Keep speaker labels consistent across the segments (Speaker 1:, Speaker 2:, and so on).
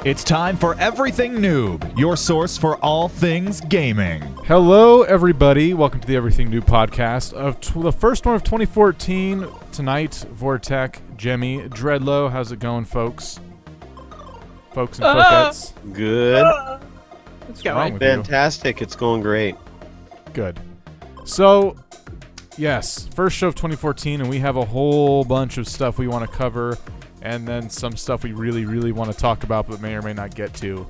Speaker 1: It's time for Everything Noob, your source for all things gaming.
Speaker 2: Hello, everybody. Welcome to the Everything Noob podcast of the first one of 2014. Tonight, Vortec, Jemmy, Dreadlow. How's it going, folks? Folks and folkettes.
Speaker 3: Good.
Speaker 2: What's going?
Speaker 3: Fantastic. It's going great.
Speaker 2: Good. So, yes, first show of 2014, and we have a whole bunch of stuff we want to cover. And then some stuff we really want to talk about but may or may not get to.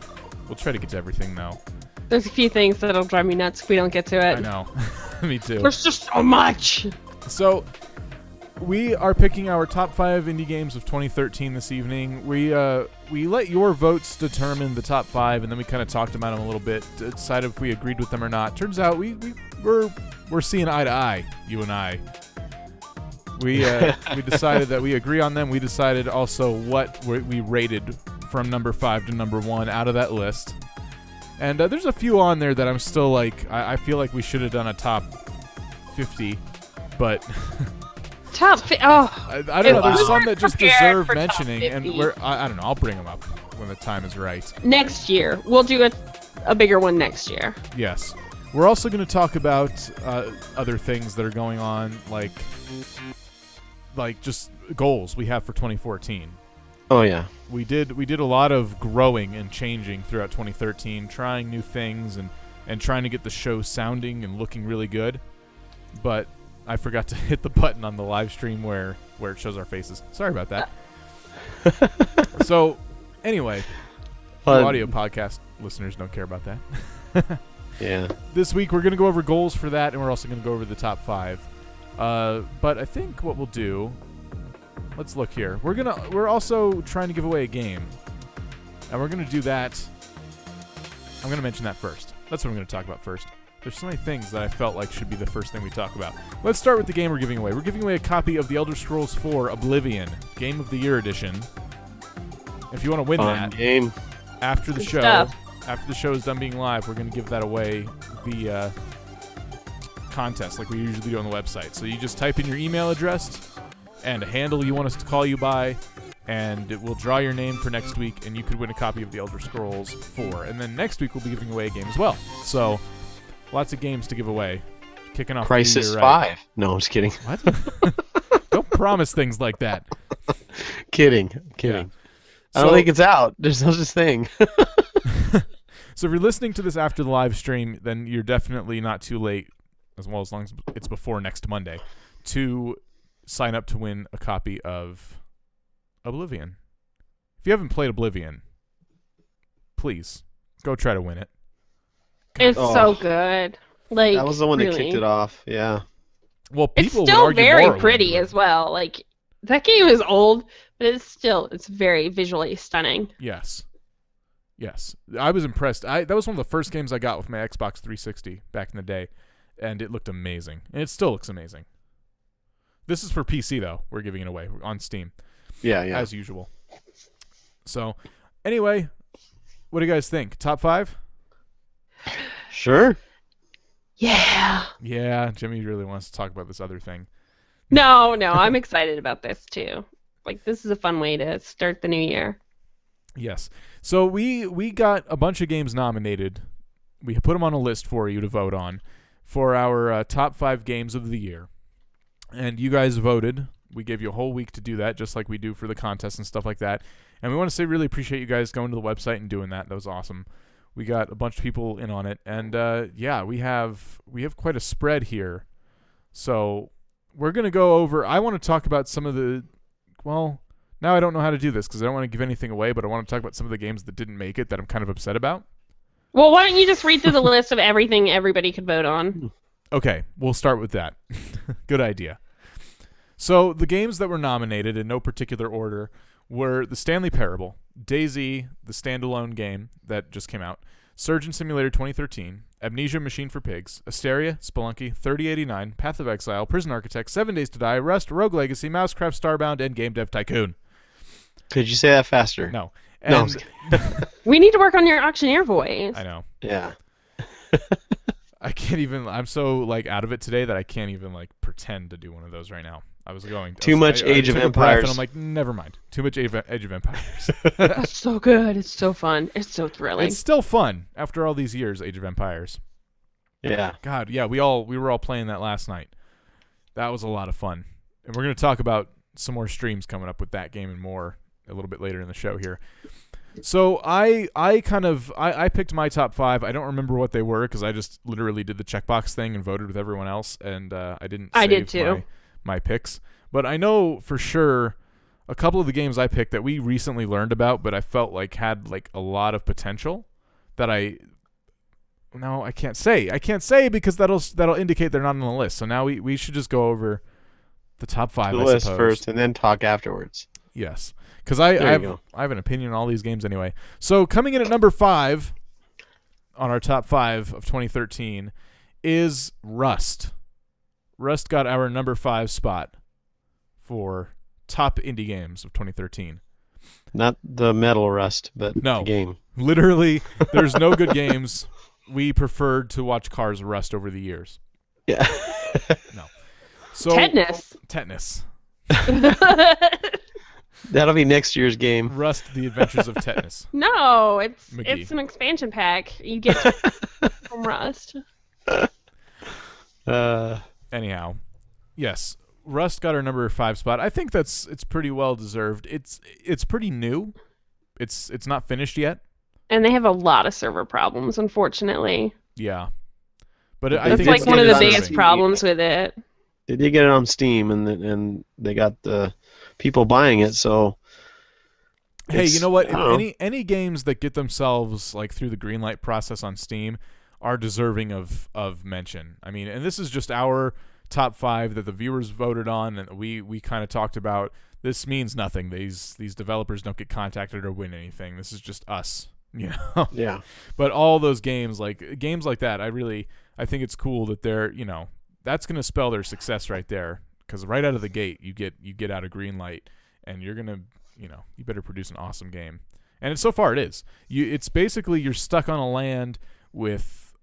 Speaker 2: We'll try to get to everything, though.
Speaker 4: There's a few things that'll drive me nuts if we don't get to it.
Speaker 2: I know. Me too.
Speaker 4: There's just so much!
Speaker 2: So, we are picking our top 5 indie games of 2013 this evening. We let your votes determine the top 5, and then we kind of talked about them a little bit to decide if we agreed with them or not. Turns out we're seeing eye to eye, you and I. We decided that we agree on them. We decided also what we rated from number 5 to number 1 out of that list. And there's a few on there that I'm still like, I feel like we should have done a top 50, but
Speaker 4: I
Speaker 2: don't know. There's some that just deserve mentioning, and I don't know. I'll bring them up when the time is right.
Speaker 4: Next year, we'll do a bigger one next year.
Speaker 2: Yes, we're also going to talk about other things that are going on, like just goals we have for 2014.
Speaker 3: Oh yeah.
Speaker 2: We did a lot of growing and changing throughout 2013, trying new things and trying to get the show sounding and looking really good. But I forgot to hit the button on the live stream where it shows our faces. Sorry about that. So, anyway, audio podcast listeners don't care about that.
Speaker 3: Yeah.
Speaker 2: This week we're going to go over goals for that, and we're also going to go over the top 5. But I think what we'll do, let's look here. We're also trying to give away a game, and we're gonna do that. I'm gonna mention that first. That's what I'm gonna talk about first. There's so many things that I felt like should be the first thing we talk about. Let's start with the game we're giving away. We're giving away a copy of The Elder Scrolls 4 Oblivion, Game of the Year Edition. If you want to win that
Speaker 3: game
Speaker 2: after the show, after the show is done being live, we're gonna give that away via contest like we usually do on the website. So you just type in your email address and a handle you want us to call you by, and it will draw your name for next week, and you could win a copy of The Elder Scrolls 4. And then next week we'll be giving away a game as well. So lots of games to give away. Kicking off
Speaker 3: Crisis
Speaker 2: the year,
Speaker 3: 5.
Speaker 2: Right?
Speaker 3: No, I'm just kidding.
Speaker 2: What? Don't promise things like that.
Speaker 3: Kidding.
Speaker 2: Yeah.
Speaker 3: I don't think it's out. There's no such thing.
Speaker 2: So if you're listening to this after the live stream, then you're definitely not too late, as long as it's before next Monday, to sign up to win a copy of Oblivion. If you haven't played Oblivion, please go try to win it.
Speaker 4: It's so good. Like,
Speaker 3: that was the one
Speaker 4: really.
Speaker 3: that kicked it off. Yeah.
Speaker 2: Well, people
Speaker 4: it's still
Speaker 2: would argue
Speaker 4: very
Speaker 2: more
Speaker 4: pretty as well. Like, that game is old, but it's very visually stunning.
Speaker 2: Yes. I was impressed. That was one of the first games I got with my Xbox 360 back in the day, and it looked amazing. And it still looks amazing. This is for PC, though. We're giving it away on Steam.
Speaker 3: Yeah.
Speaker 2: As usual. So, anyway, what do you guys think? Top 5?
Speaker 3: Sure.
Speaker 4: Yeah.
Speaker 2: Yeah, Jimmy really wants to talk about this other thing.
Speaker 4: No, I'm excited about this, too. Like, this is a fun way to start the new year.
Speaker 2: Yes. So we got a bunch of games nominated. We put them on a list for you to vote on for our top 5 games of the year. And you guys voted. We gave you a whole week to do that, just like we do for the contest and stuff like that. And we want to say really appreciate you guys going to the website and doing that. That was awesome. We got a bunch of people in on it. And we have quite a spread here. So we're going to go over, I want to talk about some of the, now I don't know how to do this because I don't want to give anything away, but I want to talk about some of the games that didn't make it that I'm kind of upset about.
Speaker 4: Well, why don't you just read through the list of everything everybody could vote on?
Speaker 2: Okay, we'll start with that. Good idea. So the games that were nominated in no particular order were The Stanley Parable, DayZ, the standalone game that just came out, Surgeon Simulator 2013, Amnesia Machine for Pigs, Asteria, Spelunky, 3089, Path of Exile, Prison Architect, 7 Days to Die, Rust, Rogue Legacy, Mousecraft, Starbound, and Game Dev Tycoon.
Speaker 3: Could you say that faster?
Speaker 2: No.
Speaker 3: No.
Speaker 4: We need to work on your auctioneer voice.
Speaker 2: I know.
Speaker 3: Yeah.
Speaker 2: I can't even, I'm so out of it today that I can't even pretend to do one of those right now. I was going.
Speaker 3: Too much Age of
Speaker 2: took a breath,
Speaker 3: Empires.
Speaker 2: and I'm like, never mind. Too much Age of Empires.
Speaker 4: That's so good. It's so fun. It's so thrilling.
Speaker 2: It's still fun after all these years. Age of Empires.
Speaker 3: Yeah.
Speaker 2: God, yeah. We were all playing that last night. That was a lot of fun, and we're gonna talk about some more streams coming up with that game and more a little bit later in the show here. So I picked my top 5. I don't remember what they were because I just literally did the checkbox thing and voted with everyone else, and I didn't save
Speaker 4: did too.
Speaker 2: my picks. But I know for sure a couple of the games I picked that we recently learned about, but I felt like had like a lot of potential that I can't say. I can't say because that'll indicate they're not on the list. So now we should just go over the top 5.
Speaker 3: The
Speaker 2: I
Speaker 3: list
Speaker 2: suppose.
Speaker 3: first, and then talk afterwards.
Speaker 2: Yes, because I have an opinion on all these games anyway. So coming in at number 5 on our top 5 of 2013 is Rust. Rust got our number 5 spot for top indie games of 2013.
Speaker 3: Not the metal Rust, but
Speaker 2: No.
Speaker 3: the game.
Speaker 2: Literally, there's no good games. We preferred to watch cars rust over the years.
Speaker 3: Yeah.
Speaker 2: No. So
Speaker 4: Tetanus.
Speaker 3: That'll be next year's game.
Speaker 2: Rust: The Adventures of Tetanus.
Speaker 4: No, it's
Speaker 2: McGee.
Speaker 4: an expansion pack. You get from Rust.
Speaker 2: Anyhow, yes, Rust got our number 5 spot. I think it's pretty well deserved. It's pretty new. It's not finished yet.
Speaker 4: And they have a lot of server problems, unfortunately.
Speaker 2: Yeah, but I
Speaker 4: That's
Speaker 2: think
Speaker 4: like
Speaker 2: it's
Speaker 4: one of the
Speaker 2: deserving.
Speaker 4: biggest problems with it.
Speaker 3: They did get it on Steam, and they got the people buying it. So,
Speaker 2: Hey, you know what?
Speaker 3: I don't know.
Speaker 2: If any games that get themselves like through the greenlight process on Steam are deserving of mention. I mean, and this is just our top 5 that the viewers voted on, and we kind of talked about. This means nothing. These developers don't get contacted or win anything. This is just us, you know.
Speaker 3: yeah.
Speaker 2: But all those games like that, I think it's cool that they're, that's going to spell their success right there, because right out of the gate you get out a green light, and you're going to, you better produce an awesome game. And so far it is. It's basically you're stuck on a land with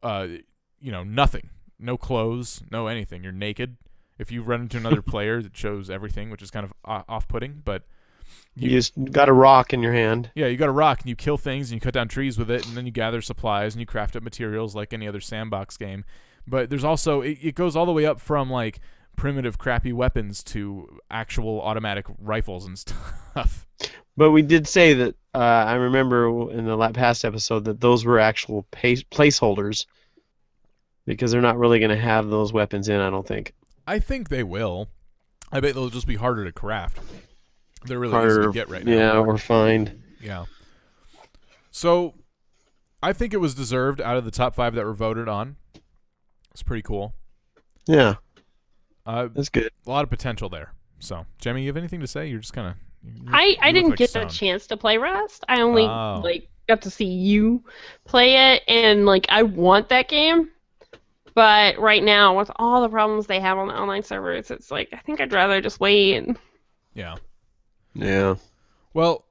Speaker 2: nothing. No clothes, no anything. You're naked. If you run into another player, it shows everything, which is kind of off-putting, but
Speaker 3: You just got a rock in your hand.
Speaker 2: yeah, you got a rock and you kill things and you cut down trees with it, and then you gather supplies and you craft up materials like any other sandbox game. But there's also it goes all the way up from like primitive crappy weapons to actual automatic rifles and stuff.
Speaker 3: But we did say that I remember in the past episode that those were actual placeholders, because they're not really going to have those weapons in, I don't think.
Speaker 2: I think they will. I bet they'll just be harder to craft. They're really
Speaker 3: Harder,
Speaker 2: easy to get right now.
Speaker 3: Yeah, or find.
Speaker 2: Yeah. So, I think it was deserved out of the top 5 that were voted on. It's pretty cool.
Speaker 3: Yeah,
Speaker 2: A
Speaker 3: that's good.
Speaker 2: lot of potential there. So, Jemmy, you have anything to say? You're just kind of...
Speaker 4: I didn't get a chance to play Rust. I only got to see you play it, and I want that game. But right now, with all the problems they have on the online servers, it's I think I'd rather just wait.
Speaker 2: Yeah.
Speaker 3: Yeah.
Speaker 2: Well,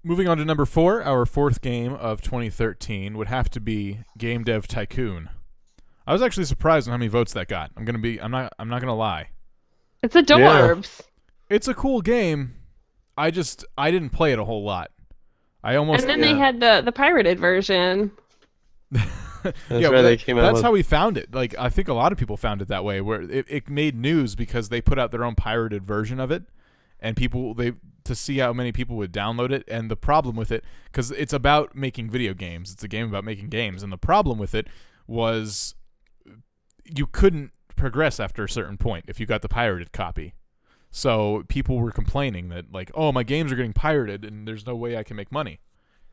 Speaker 2: moving on to number 4, our 4th game of 2013 would have to be Game Dev Tycoon. I was actually surprised on how many votes that got. I'm not gonna lie.
Speaker 4: It's adorbs.
Speaker 2: It's a cool game. I didn't play it a whole lot. And
Speaker 4: then they had the pirated version.
Speaker 3: That's where they came out.
Speaker 2: That's how we found it. I think a lot of people found it that way, where it made news because they put out their own pirated version of it, and to see how many people would download it. And the problem with it, because it's about making video games, it's a game about making games, and the problem with it was you couldn't progress after a certain point if you got the pirated copy. So people were complaining that oh, my games are getting pirated and there's no way I can make money.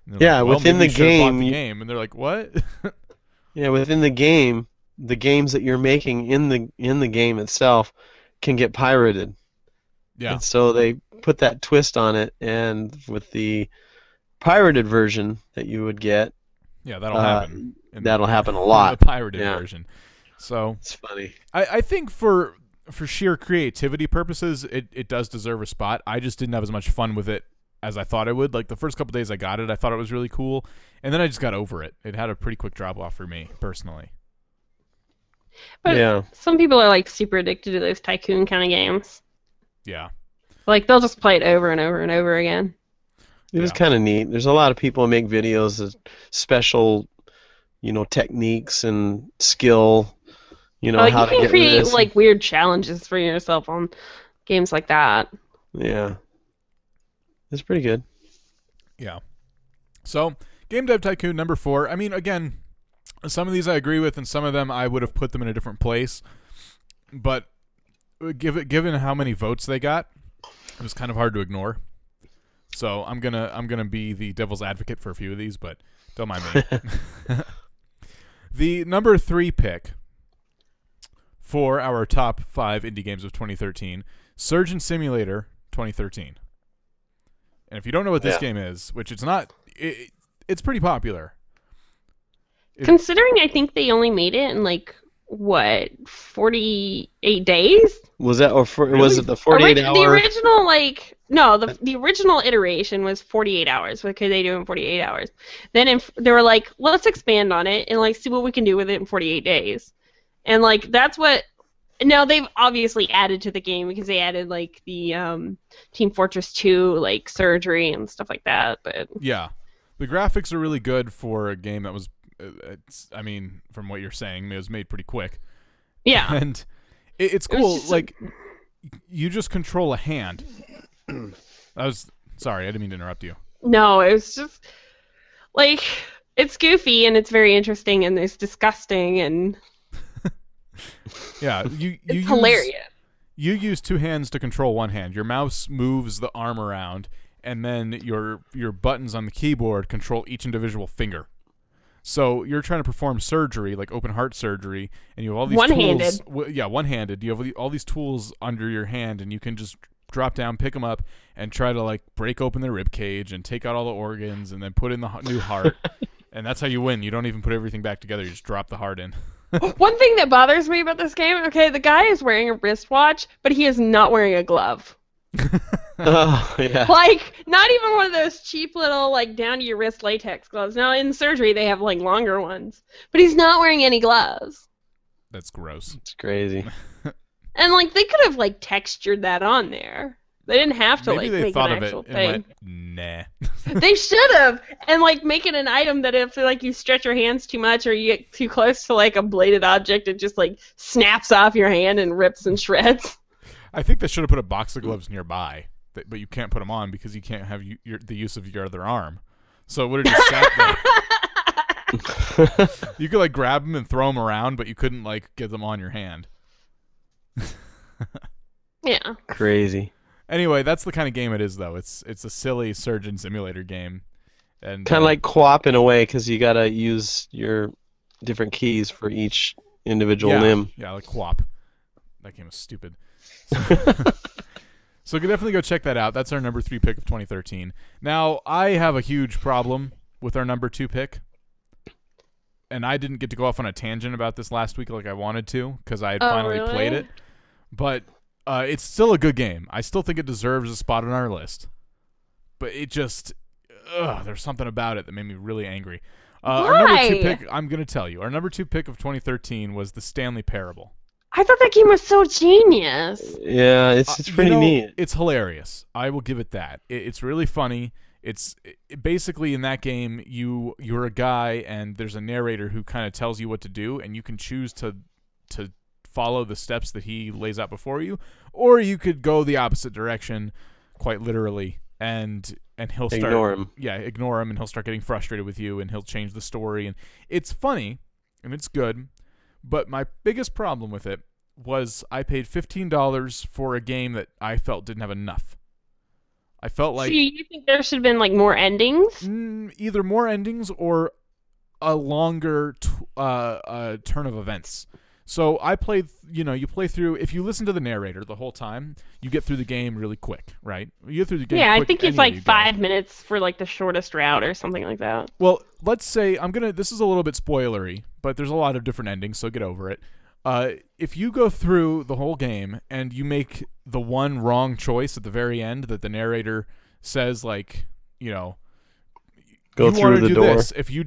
Speaker 3: Yeah,
Speaker 2: well,
Speaker 3: within
Speaker 2: maybe
Speaker 3: the
Speaker 2: you should've bought
Speaker 3: game,
Speaker 2: the game, and they're like, what?
Speaker 3: Yeah, within the game, the games that you're making in the game itself can get pirated.
Speaker 2: Yeah.
Speaker 3: And so they put that twist on it, and with the pirated version that you would get,
Speaker 2: Yeah, that'll happen.
Speaker 3: That'll happen a lot.
Speaker 2: The pirated version. So
Speaker 3: it's funny.
Speaker 2: I think for sheer creativity purposes, it does deserve a spot. I just didn't have as much fun with it as I thought I would. The first couple days I got it, I thought it was really cool, and then I just got over it. It had a pretty quick drop off for me personally.
Speaker 4: But some people are like super addicted to those tycoon kind of games.
Speaker 2: Yeah.
Speaker 4: Like they'll just play it over and over and over again.
Speaker 3: It was kind of neat. There's a lot of people who make videos of special, techniques and skill. How to get
Speaker 4: create
Speaker 3: this.
Speaker 4: like weird challenges for yourself on games like that.
Speaker 3: Yeah. It's pretty good.
Speaker 2: Yeah. So, Game Dev Tycoon number 4. I mean, again, some of these I agree with, and some of them I would have put them in a different place. But given how many votes they got, it was kind of hard to ignore. So I'm gonna be the devil's advocate for a few of these, but don't mind me. The number 3 pick for our top 5 indie games of 2013, Surgeon Simulator 2013. And if you don't know what this game is, which it's not, it's pretty popular.
Speaker 4: Considering I think they only made it in 48 days?
Speaker 3: Was that was it the 48 hour?
Speaker 4: The original the original iteration was 48 hours. What could they do in 48 hours? Then they were like, let's expand on it and see what we can do with it in 48 days. And that's what. Now they've obviously added to the game because they added the Team Fortress 2 surgery and stuff like that. But
Speaker 2: yeah, the graphics are really good for a game that was. From what you're saying, it was made pretty quick.
Speaker 4: Yeah,
Speaker 2: and it's cool. You just control a hand. Sorry, I didn't mean to interrupt you.
Speaker 4: No, it was just it's goofy and it's very interesting and it's disgusting and
Speaker 2: yeah, it's
Speaker 4: hilarious.
Speaker 2: You use 2 hands to control one hand. Your mouse moves the arm around, and then your buttons on the keyboard control each individual finger. So you're trying to perform surgery, like open heart surgery, and you have all these
Speaker 4: one-handed.
Speaker 2: tools. Yeah, one-handed. You have all these tools under your hand, and you can just drop down, pick them up, and try to break open their rib cage and take out all the organs, and then put in the new heart. And that's how you win. You don't even put everything back together. You just drop the heart in.
Speaker 4: One thing that bothers me about this game, the guy is wearing a wristwatch, but he is not wearing a glove.
Speaker 3: Oh, yeah.
Speaker 4: Not even one of those cheap little, down to your wrist latex gloves. Now, in surgery, they have, longer ones. But he's not wearing any gloves.
Speaker 2: That's gross.
Speaker 3: It's crazy.
Speaker 4: And, they could have, textured that on there. They didn't have to,
Speaker 2: Maybe they
Speaker 4: make
Speaker 2: thought
Speaker 4: an
Speaker 2: of
Speaker 4: actual
Speaker 2: it
Speaker 4: thing.
Speaker 2: and went,
Speaker 4: nah. They should have. And, make it an item that if, you stretch your hands too much or you get too close to, a bladed object, it just, snaps off your hand and rips and shreds.
Speaker 2: I think they should have put a box of gloves nearby, but you can't put them on because you can't have the use of your other arm. So it would have just sat there. You could grab them and throw them around, but you couldn't get them on your hand.
Speaker 4: Yeah.
Speaker 3: Crazy.
Speaker 2: Anyway, that's the kind of game it is, though. It's a silly surgeon simulator game, and
Speaker 3: kind of like co-op in a way because you gotta use your different keys for each individual limb.
Speaker 2: Yeah, like co-op. That game is stupid. So you can definitely go check that out. That's our number 3 pick of 2013. Now, I have a huge problem with our number 2 pick. And I didn't get to go off on a tangent about this last week like I wanted to because I had finally played it. But it's still a good game. I still think it deserves a spot on our list. But it just... there's something about it that made me really angry. Our number 2 pick, I'm going to tell you. Our number 2 pick of 2013 was The Stanley Parable.
Speaker 4: I thought that game was so genius.
Speaker 3: Yeah, it's pretty neat.
Speaker 2: It's hilarious. I will give it that. It's really funny. It's basically in that game you're a guy and there's a narrator who kind of tells you what to do, and you can choose to follow the steps that he lays out before you, or you could go the opposite direction, quite literally, and he'll start
Speaker 3: ignore him.
Speaker 2: Yeah, ignore him, and he'll start getting frustrated with you, and he'll change the story, and it's funny and it's good. But my biggest problem with it was I paid $15 for a game that I felt didn't have enough. I felt like...
Speaker 4: So you think there should have been, more endings?
Speaker 2: Either more endings or a longer turn of events. So I played, you play through... If you listen to the narrator the whole time, you get through the game really quick, right? You get through the game quick.
Speaker 4: Yeah, I think it's 5 minutes for, the shortest route or something like that.
Speaker 2: Well, let's say... This is a little bit spoilery, but there's a lot of different endings, so get over it. If you go through the whole game and you make the one wrong choice at the very end that the narrator says, go
Speaker 3: through the door.
Speaker 2: This. If you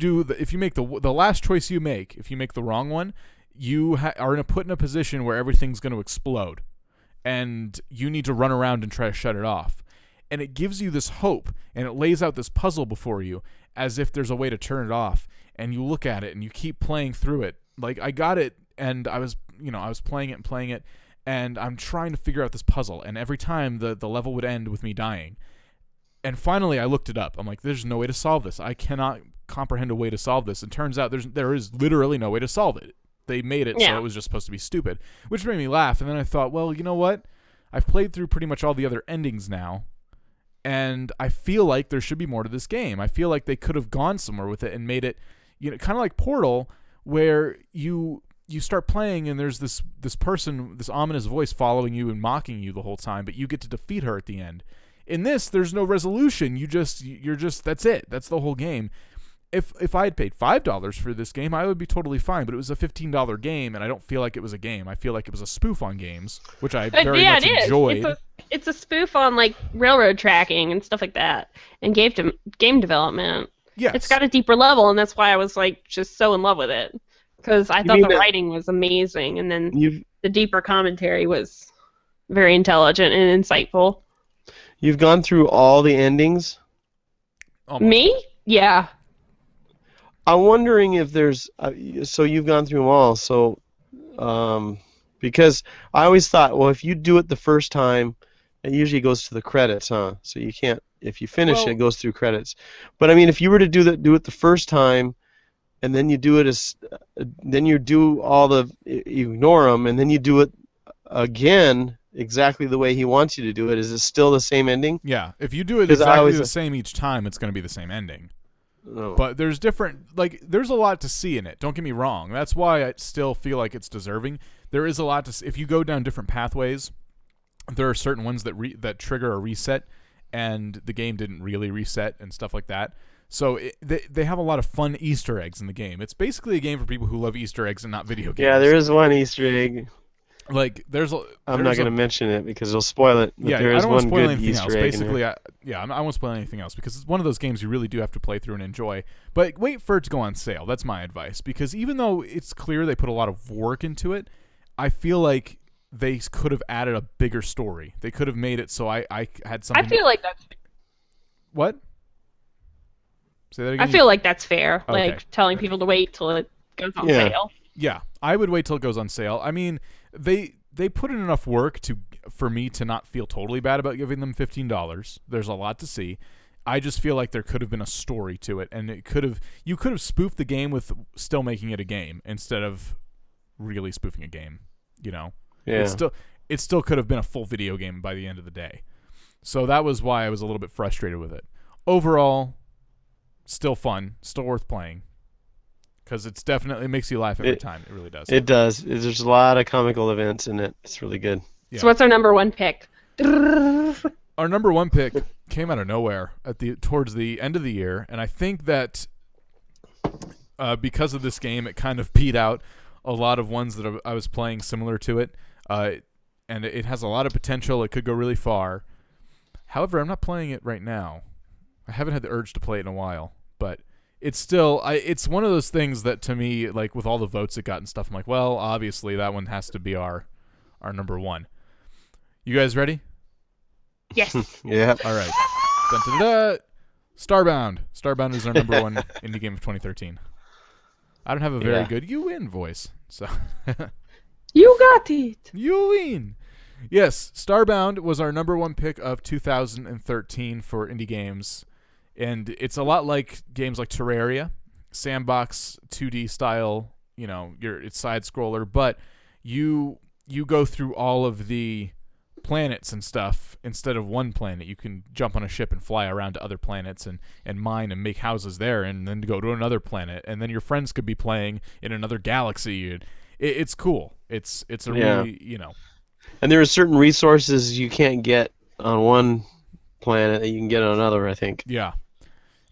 Speaker 2: make the last choice you make, if you make the wrong one, you are put in a position where everything's going to explode, and you need to run around and try to shut it off. And it gives you this hope, and it lays out this puzzle before you as if there's a way to turn it off. And you look at it, and you keep playing through it. Like, I got it, and I was playing it, and I'm trying to figure out this puzzle. And every time the level would end with me dying. And finally, I looked it up. I'm like, there's no way to solve this. I cannot comprehend a way to solve this. And turns out there is literally no way to solve it. They made it so it was just supposed to be stupid, which made me laugh. And then I thought, well, you know what? I've played through pretty much all the other endings now, and I feel like there should be more to this game. I feel like they could have gone somewhere with it and made it, kind of like Portal, where you start playing and there's this person, this ominous voice following you and mocking you the whole time, but you get to defeat her at the end. In this, there's no resolution. You're just that's it. That's the whole game. If I had paid $5 for this game, I would be totally fine. But it was a $15 game, and I don't feel like it was a game. I feel like it was a spoof on games, which I very much enjoyed.
Speaker 4: It's a spoof on like railroad tracking and stuff like that, and game development.
Speaker 2: Yes.
Speaker 4: It's got a deeper level, and that's why I was like just so in love with it, because I thought the writing was amazing, and then the deeper commentary was very intelligent and insightful.
Speaker 3: You've gone through all the endings?
Speaker 2: Almost.
Speaker 4: Me? Yeah.
Speaker 3: I'm wondering if there's... so you've gone through them all, so... because I always thought, well, if you do it the first time, it usually goes to the credits, huh? So you can't... If you finish it, it goes through credits. But, I mean, if you were to do it the first time, and then you do it then you do all the... You ignore them, and then you do it again... exactly the way he wants you to do it, is it still the same ending?
Speaker 2: Yeah, if you do it exactly the same each time, it's going to be the same ending. Oh. But there's there's a lot to see in it. Don't get me wrong. That's why I still feel like it's deserving. There is a lot to see. If you go down different pathways, there are certain ones that trigger a reset, and the game didn't really reset and stuff like that. So they have a lot of fun Easter eggs in the game. It's basically a game for people who love Easter eggs and not video games.
Speaker 3: Yeah, there is one Easter egg.
Speaker 2: Like
Speaker 3: I'm not going to mention it because it'll spoil it. But there is
Speaker 2: I don't want to spoil
Speaker 3: anything
Speaker 2: anything
Speaker 3: Easter
Speaker 2: else.
Speaker 3: Egg
Speaker 2: Basically, I won't spoil anything else because it's one of those games you really do have to play through and enjoy. But wait for it to go on sale. That's my advice, because even though it's clear they put a lot of work into it, I feel like they could have added a bigger story. They could have made it so I had something.
Speaker 4: I feel like that's...
Speaker 2: What? Say that again.
Speaker 4: I feel like that's fair.
Speaker 2: Okay.
Speaker 4: Like telling people to wait till it goes on sale.
Speaker 2: Yeah, I would wait till it goes on sale. I mean, they put in enough work for me to not feel totally bad about giving them $15. There's a lot to see. I just feel like there could have been a story to it, and you could have spoofed the game with still making it a game instead of really spoofing a game. Yeah. It still could have been a full video game by the end of the day. So that was why I was a little bit frustrated with it. Overall, still fun, still worth playing. Because it makes you laugh every time. It really does.
Speaker 3: It does. There's a lot of comical events in it. It's really good.
Speaker 2: Yeah.
Speaker 4: So what's our number one pick?
Speaker 2: Our number one pick came out of nowhere towards the end of the year, and I think that because of this game, it kind of beat out a lot of ones that I was playing similar to it, and it has a lot of potential. It could go really far. However, I'm not playing it right now. I haven't had the urge to play it in a while, but... It's still, it's one of those things that to me, like with all the votes it got and stuff, I'm like, well, obviously that one has to be our number one. You guys ready?
Speaker 4: Yes.
Speaker 3: Yeah.
Speaker 2: All right. Dun, dun, dun. Starbound. Starbound is our number one indie game of 2013. I don't have a very good "you win" voice, so.
Speaker 4: You got it.
Speaker 2: You win. Yes, Starbound was our number one pick of 2013 for indie games. And it's a lot like games like Terraria, sandbox 2D style. It's side scroller, but you go through all of the planets and stuff instead of one planet. You can jump on a ship and fly around to other planets and mine and make houses there, and then go to another planet, and then your friends could be playing in another galaxy. It's cool. It's a really
Speaker 3: And there are certain resources you can't get on one planet that you can get on another, I think.
Speaker 2: Yeah.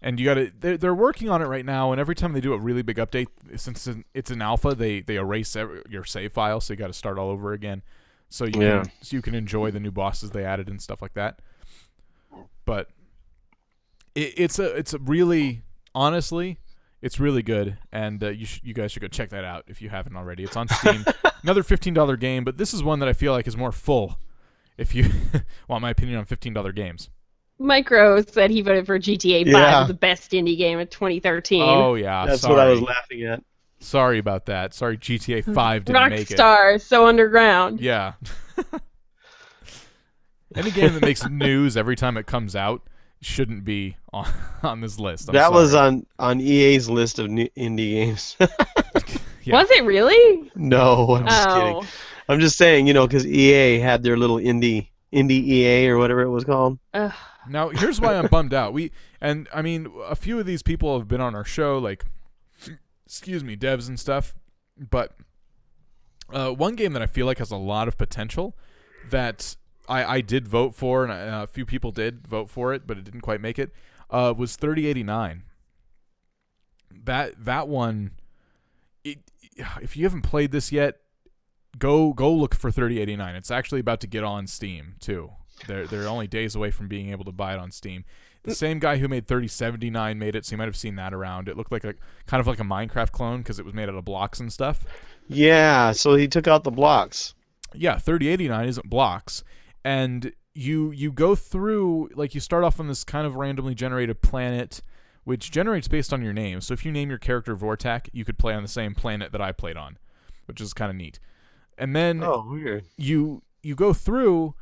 Speaker 2: And you got they're working on it right now, and every time they do a really big update, since it's an alpha, they erase your save file, so you got to start all over again. So you can enjoy the new bosses they added and stuff like that. But it's a really, honestly, It's really good, and you guys should go check that out if you haven't already. It's on Steam. Another $15 game, but this is one that I feel like is more full. If you want my opinion on $15 games.
Speaker 4: Micro said he voted for GTA 5 as the best indie game of 2013.
Speaker 2: Oh yeah,
Speaker 3: that's what I was laughing at.
Speaker 2: Sorry about that. Sorry, GTA 5 didn't make it.
Speaker 4: Rockstar, so underground.
Speaker 2: Yeah. Any game that makes news every time it comes out shouldn't be on this list.
Speaker 3: That was on EA's list of indie games.
Speaker 2: Yeah.
Speaker 4: Was it really?
Speaker 3: No, I'm just kidding. I'm just saying, because EA had their little indie EA or whatever it was called.
Speaker 2: Now, here's why I'm bummed out. A few of these people have been on our show, like, devs and stuff. But one game that I feel like has a lot of potential that I did vote for, and a few people did vote for it, but it didn't quite make it, was 3089. That one, if you haven't played this yet, go look for 3089. It's actually about to get on Steam, too. They're only days away from being able to buy it on Steam. The same guy who made 3079 made it, so you might have seen that around. It looked like kind of like a Minecraft clone because it was made out of blocks and stuff.
Speaker 3: Yeah, so he took out the blocks.
Speaker 2: Yeah, 3089 isn't blocks. And you go through, like, you start off on this kind of randomly generated planet, which generates based on your name. So if you name your character Vortak, you could play on the same planet that I played on, which is kind of neat. And then
Speaker 3: weird.
Speaker 2: You go through,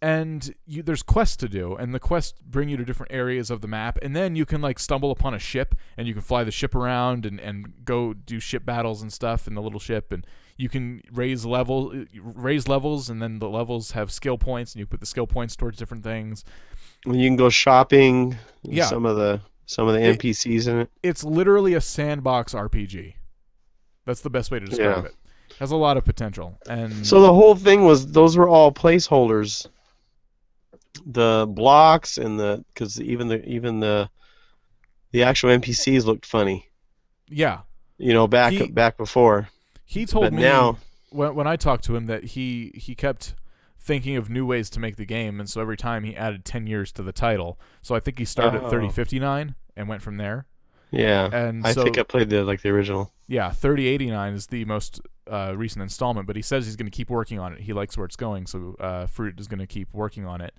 Speaker 2: and there's quests to do, and the quests bring you to different areas of the map, and then you can, like, stumble upon a ship, and you can fly the ship around and go do ship battles and stuff in the little ship, and you can raise levels, and then the levels have skill points, and you put the skill points towards different things.
Speaker 3: You can go shopping.
Speaker 2: Yeah.
Speaker 3: Some of the NPCs in it.
Speaker 2: It's literally a sandbox RPG. That's the best way to describe it. Has a lot of potential. And
Speaker 3: so the whole thing those were all placeholders. The blocks and because even the actual NPCs looked funny.
Speaker 2: Yeah.
Speaker 3: Back before.
Speaker 2: He told me
Speaker 3: now,
Speaker 2: when I talked to him that he kept thinking of new ways to make the game, and so every time he added 10 years to the title. So I think he started at 3059 and went from there.
Speaker 3: Yeah,
Speaker 2: and
Speaker 3: I think I played the original.
Speaker 2: Yeah, 3089 is the most recent installment, but he says he's going to keep working on it. He likes where it's going, so Fruit is going to keep working on it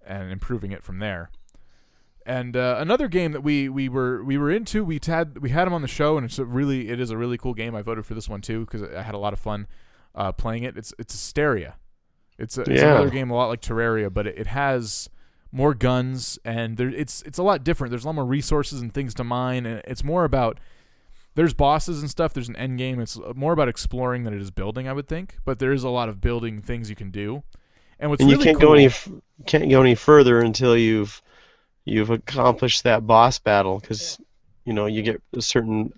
Speaker 2: and improving it from there. And another game that we were into, we had him on the show, and it is a really cool game. I voted for this one too because I had a lot of fun playing it. It's Asteria. It's another game a lot like Terraria, but it has more guns, and it's a lot different. There's a lot more resources and things to mine, and it's more about there's bosses and stuff. There's an end game. It's more about exploring than it is building, I would think. But there is a lot of building things you can do, and what's really cool,
Speaker 3: can't go any further until you've accomplished that boss battle, because you get a certain.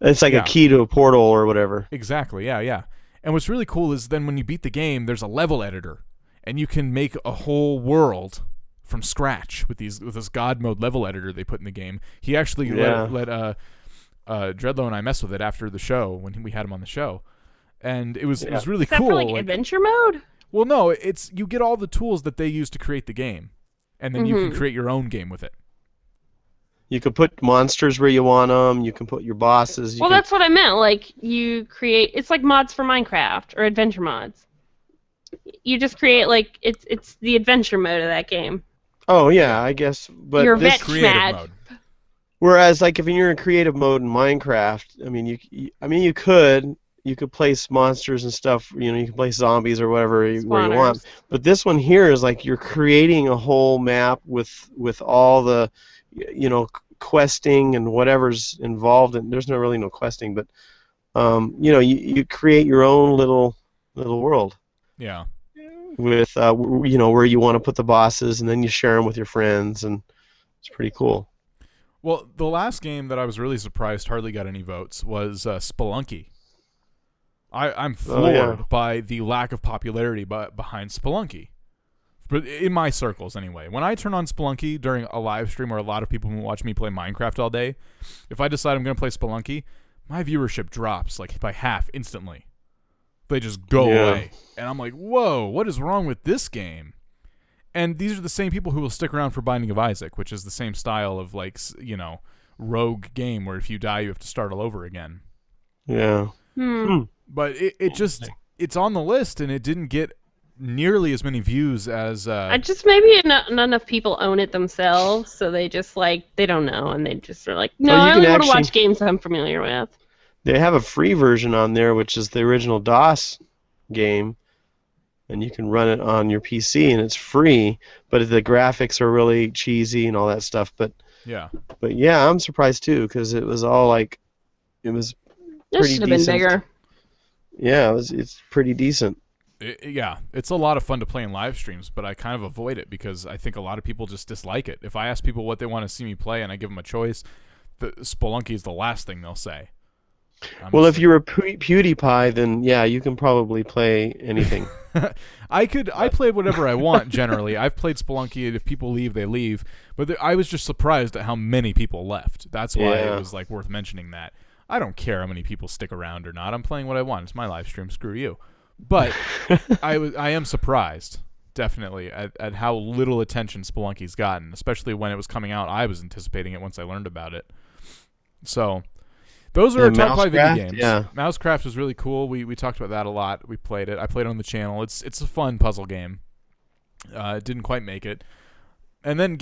Speaker 3: It's like a key to a portal or whatever.
Speaker 2: Exactly. Yeah. And what's really cool is then when you beat the game, there's a level editor, and you can make a whole world from scratch with this God mode level editor they put in the game. He actually let Dreadlow and I mess with it after the show when we had him on the show, and it was really cool.
Speaker 4: For like adventure mode?
Speaker 2: Well, no, you get all the tools that they use to create the game, and then you can create your own game with it.
Speaker 3: You can put monsters where you want them. You can put your bosses.
Speaker 4: That's what I meant. Like, you create... It's like mods for Minecraft or adventure mods. You just create, like... It's the adventure mode of that game.
Speaker 3: Oh, yeah, I guess. But
Speaker 4: you're
Speaker 3: this
Speaker 2: creative mode.
Speaker 3: Whereas, like, if you're in creative mode in Minecraft, you could place monsters and stuff. You can place zombies or whatever where you want. But this one here is like you're creating a whole map with all the... questing and whatever's involved, and there's really no questing, but you create your own little world.
Speaker 2: Yeah.
Speaker 3: With where you want to put the bosses, and then you share them with your friends, and it's pretty cool.
Speaker 2: Well, the last game that I was really surprised hardly got any votes was Spelunky. I'm floored by the lack of popularity behind Spelunky. But in my circles, anyway. When I turn on Spelunky during a live stream where a lot of people watch me play Minecraft all day, if I decide I'm going to play Spelunky, my viewership drops like by half instantly. They just go away. And I'm like, whoa, what is wrong with this game? And these are the same people who will stick around for Binding of Isaac, which is the same style of, like, rogue game where if you die, you have to start all over again.
Speaker 3: Yeah.
Speaker 2: But it's on the list, and it didn't get nearly as many views as...
Speaker 4: just maybe not enough people own it themselves, so they just, like, they don't know, and they just are like, no, I only want to watch games I'm familiar with.
Speaker 3: They have a free version on there, which is the original DOS game, and you can run it on your PC, and it's free, but the graphics are really cheesy and all that stuff. But yeah, I'm surprised, too, because it was all, like, it was pretty decent. It should have been bigger. Yeah, it's pretty decent.
Speaker 2: It's a lot of fun to play in live streams, but I kind of avoid it because I think a lot of people just dislike it. If I ask people what they want to see me play and I give them a choice, Spelunky is the last thing they'll say.
Speaker 3: Well, if you're a PewDiePie, then yeah, you can probably play anything.
Speaker 2: I play whatever I want generally. I've played Spelunky, and if people leave, they leave. But I was just surprised at how many people left. That's why it was like worth mentioning that. I don't care how many people stick around or not. I'm playing what I want. It's my live stream. Screw you. But I am surprised, definitely, at how little attention Spelunky's gotten, especially when it was coming out. I was anticipating it once I learned about it. So, those are our top 5 indie games.
Speaker 3: Yeah.
Speaker 2: Mousecraft was really cool. We talked about that a lot. We played it. I played it on the channel. It's a fun puzzle game. It didn't quite make it. And then,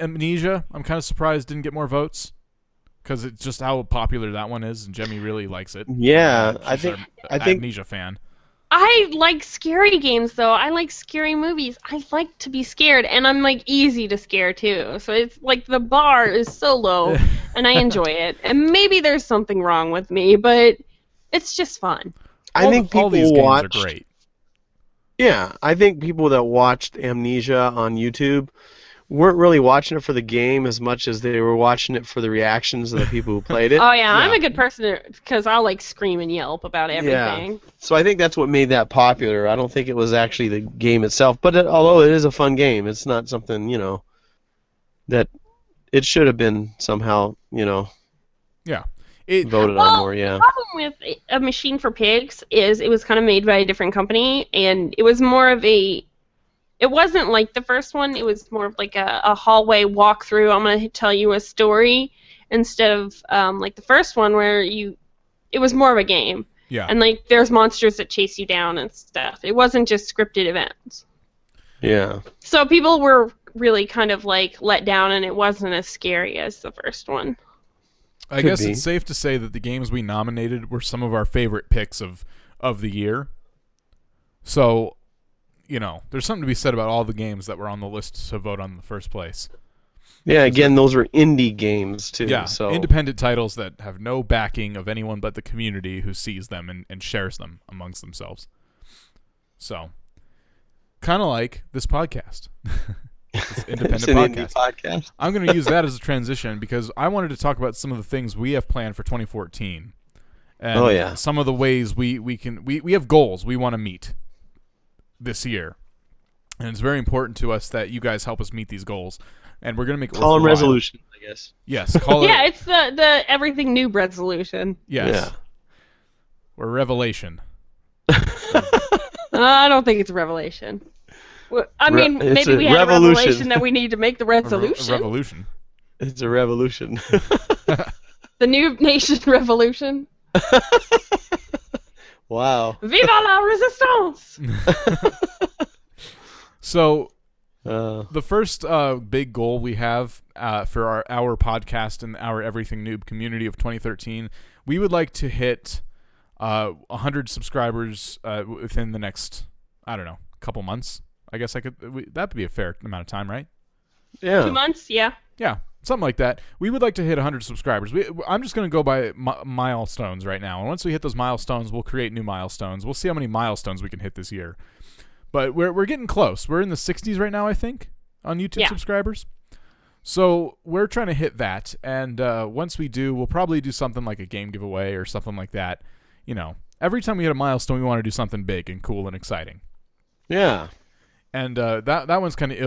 Speaker 2: Amnesia, I'm kind of surprised didn't get more votes. Because it's just how popular that one is, and Jemmy really likes it.
Speaker 3: Yeah, I think
Speaker 2: Amnesia fan.
Speaker 4: I like scary games, though. I like scary movies. I like to be scared, and I'm, like, easy to scare, too. So it's, like, the bar is so low, and I enjoy it. And maybe there's something wrong with me, but it's just fun.
Speaker 3: I think people
Speaker 2: all these games are great.
Speaker 3: Yeah, I think people that watched Amnesia on YouTube weren't really watching it for the game as much as they were watching it for the reactions of the people who played it.
Speaker 4: Oh, yeah, I'm a good person because I'll, like, scream and yelp about everything.
Speaker 3: Yeah. So I think that's what made that popular. I don't think it was actually the game itself, but although it is a fun game, it's not something, that it should have been somehow, voted on more, yeah.
Speaker 4: The problem with A Machine for Pigs is it was kind of made by a different company, and it was more of it wasn't like the first one. It was more of like a hallway walkthrough. I'm going to tell you a story instead of like the first one where it was more of a game.
Speaker 2: Yeah.
Speaker 4: And like there's monsters that chase you down and stuff. It wasn't just scripted events.
Speaker 3: Yeah.
Speaker 4: So people were really kind of like let down, and it wasn't as scary as the first one.
Speaker 2: I guess it's safe to say that the games we nominated were some of our favorite picks of the year. So, there's something to be said about all the games that were on the list to vote on in the first place.
Speaker 3: Yeah, again, those were indie games, too.
Speaker 2: Yeah,
Speaker 3: so
Speaker 2: independent titles that have no backing of anyone but the community who sees them and shares them amongst themselves. So, kind of like this podcast. This independent
Speaker 3: indie podcast.
Speaker 2: I'm going to use that as a transition because I wanted to talk about some of the things we have planned for 2014. And some of the ways we have goals we want to meet this year, and it's very important to us that you guys help us meet these goals, and we're gonna make it
Speaker 3: call them resolution, I guess.
Speaker 2: Yes, call it.
Speaker 4: Yeah, it's the everything noob resolution.
Speaker 2: Yes, or revelation.
Speaker 4: I don't think it's a revelation. I mean, maybe we had a revelation that we need to make the resolution.
Speaker 2: A revolution.
Speaker 3: It's a revolution.
Speaker 4: The Noob Nation revolution.
Speaker 3: Wow.
Speaker 4: Viva la resistance!
Speaker 2: So, the first big goal we have for our podcast and our Everything Noob community of 2013, we would like to hit 100 subscribers within the next, couple months. I guess that would be a fair amount of time, right?
Speaker 3: Yeah.
Speaker 4: 2 months, yeah.
Speaker 2: Yeah. Something like that. We would like to hit 100 subscribers. I'm just going to go by milestones right now. And once we hit those milestones, we'll create new milestones. We'll see how many milestones we can hit this year. But we're getting close. We're in the 60s right now, I think, on YouTube subscribers. So we're trying to hit that. And once we do, we'll probably do something like a game giveaway or something like that. Every time we hit a milestone, we want to do something big and cool and exciting.
Speaker 3: Yeah.
Speaker 2: And that one's kind of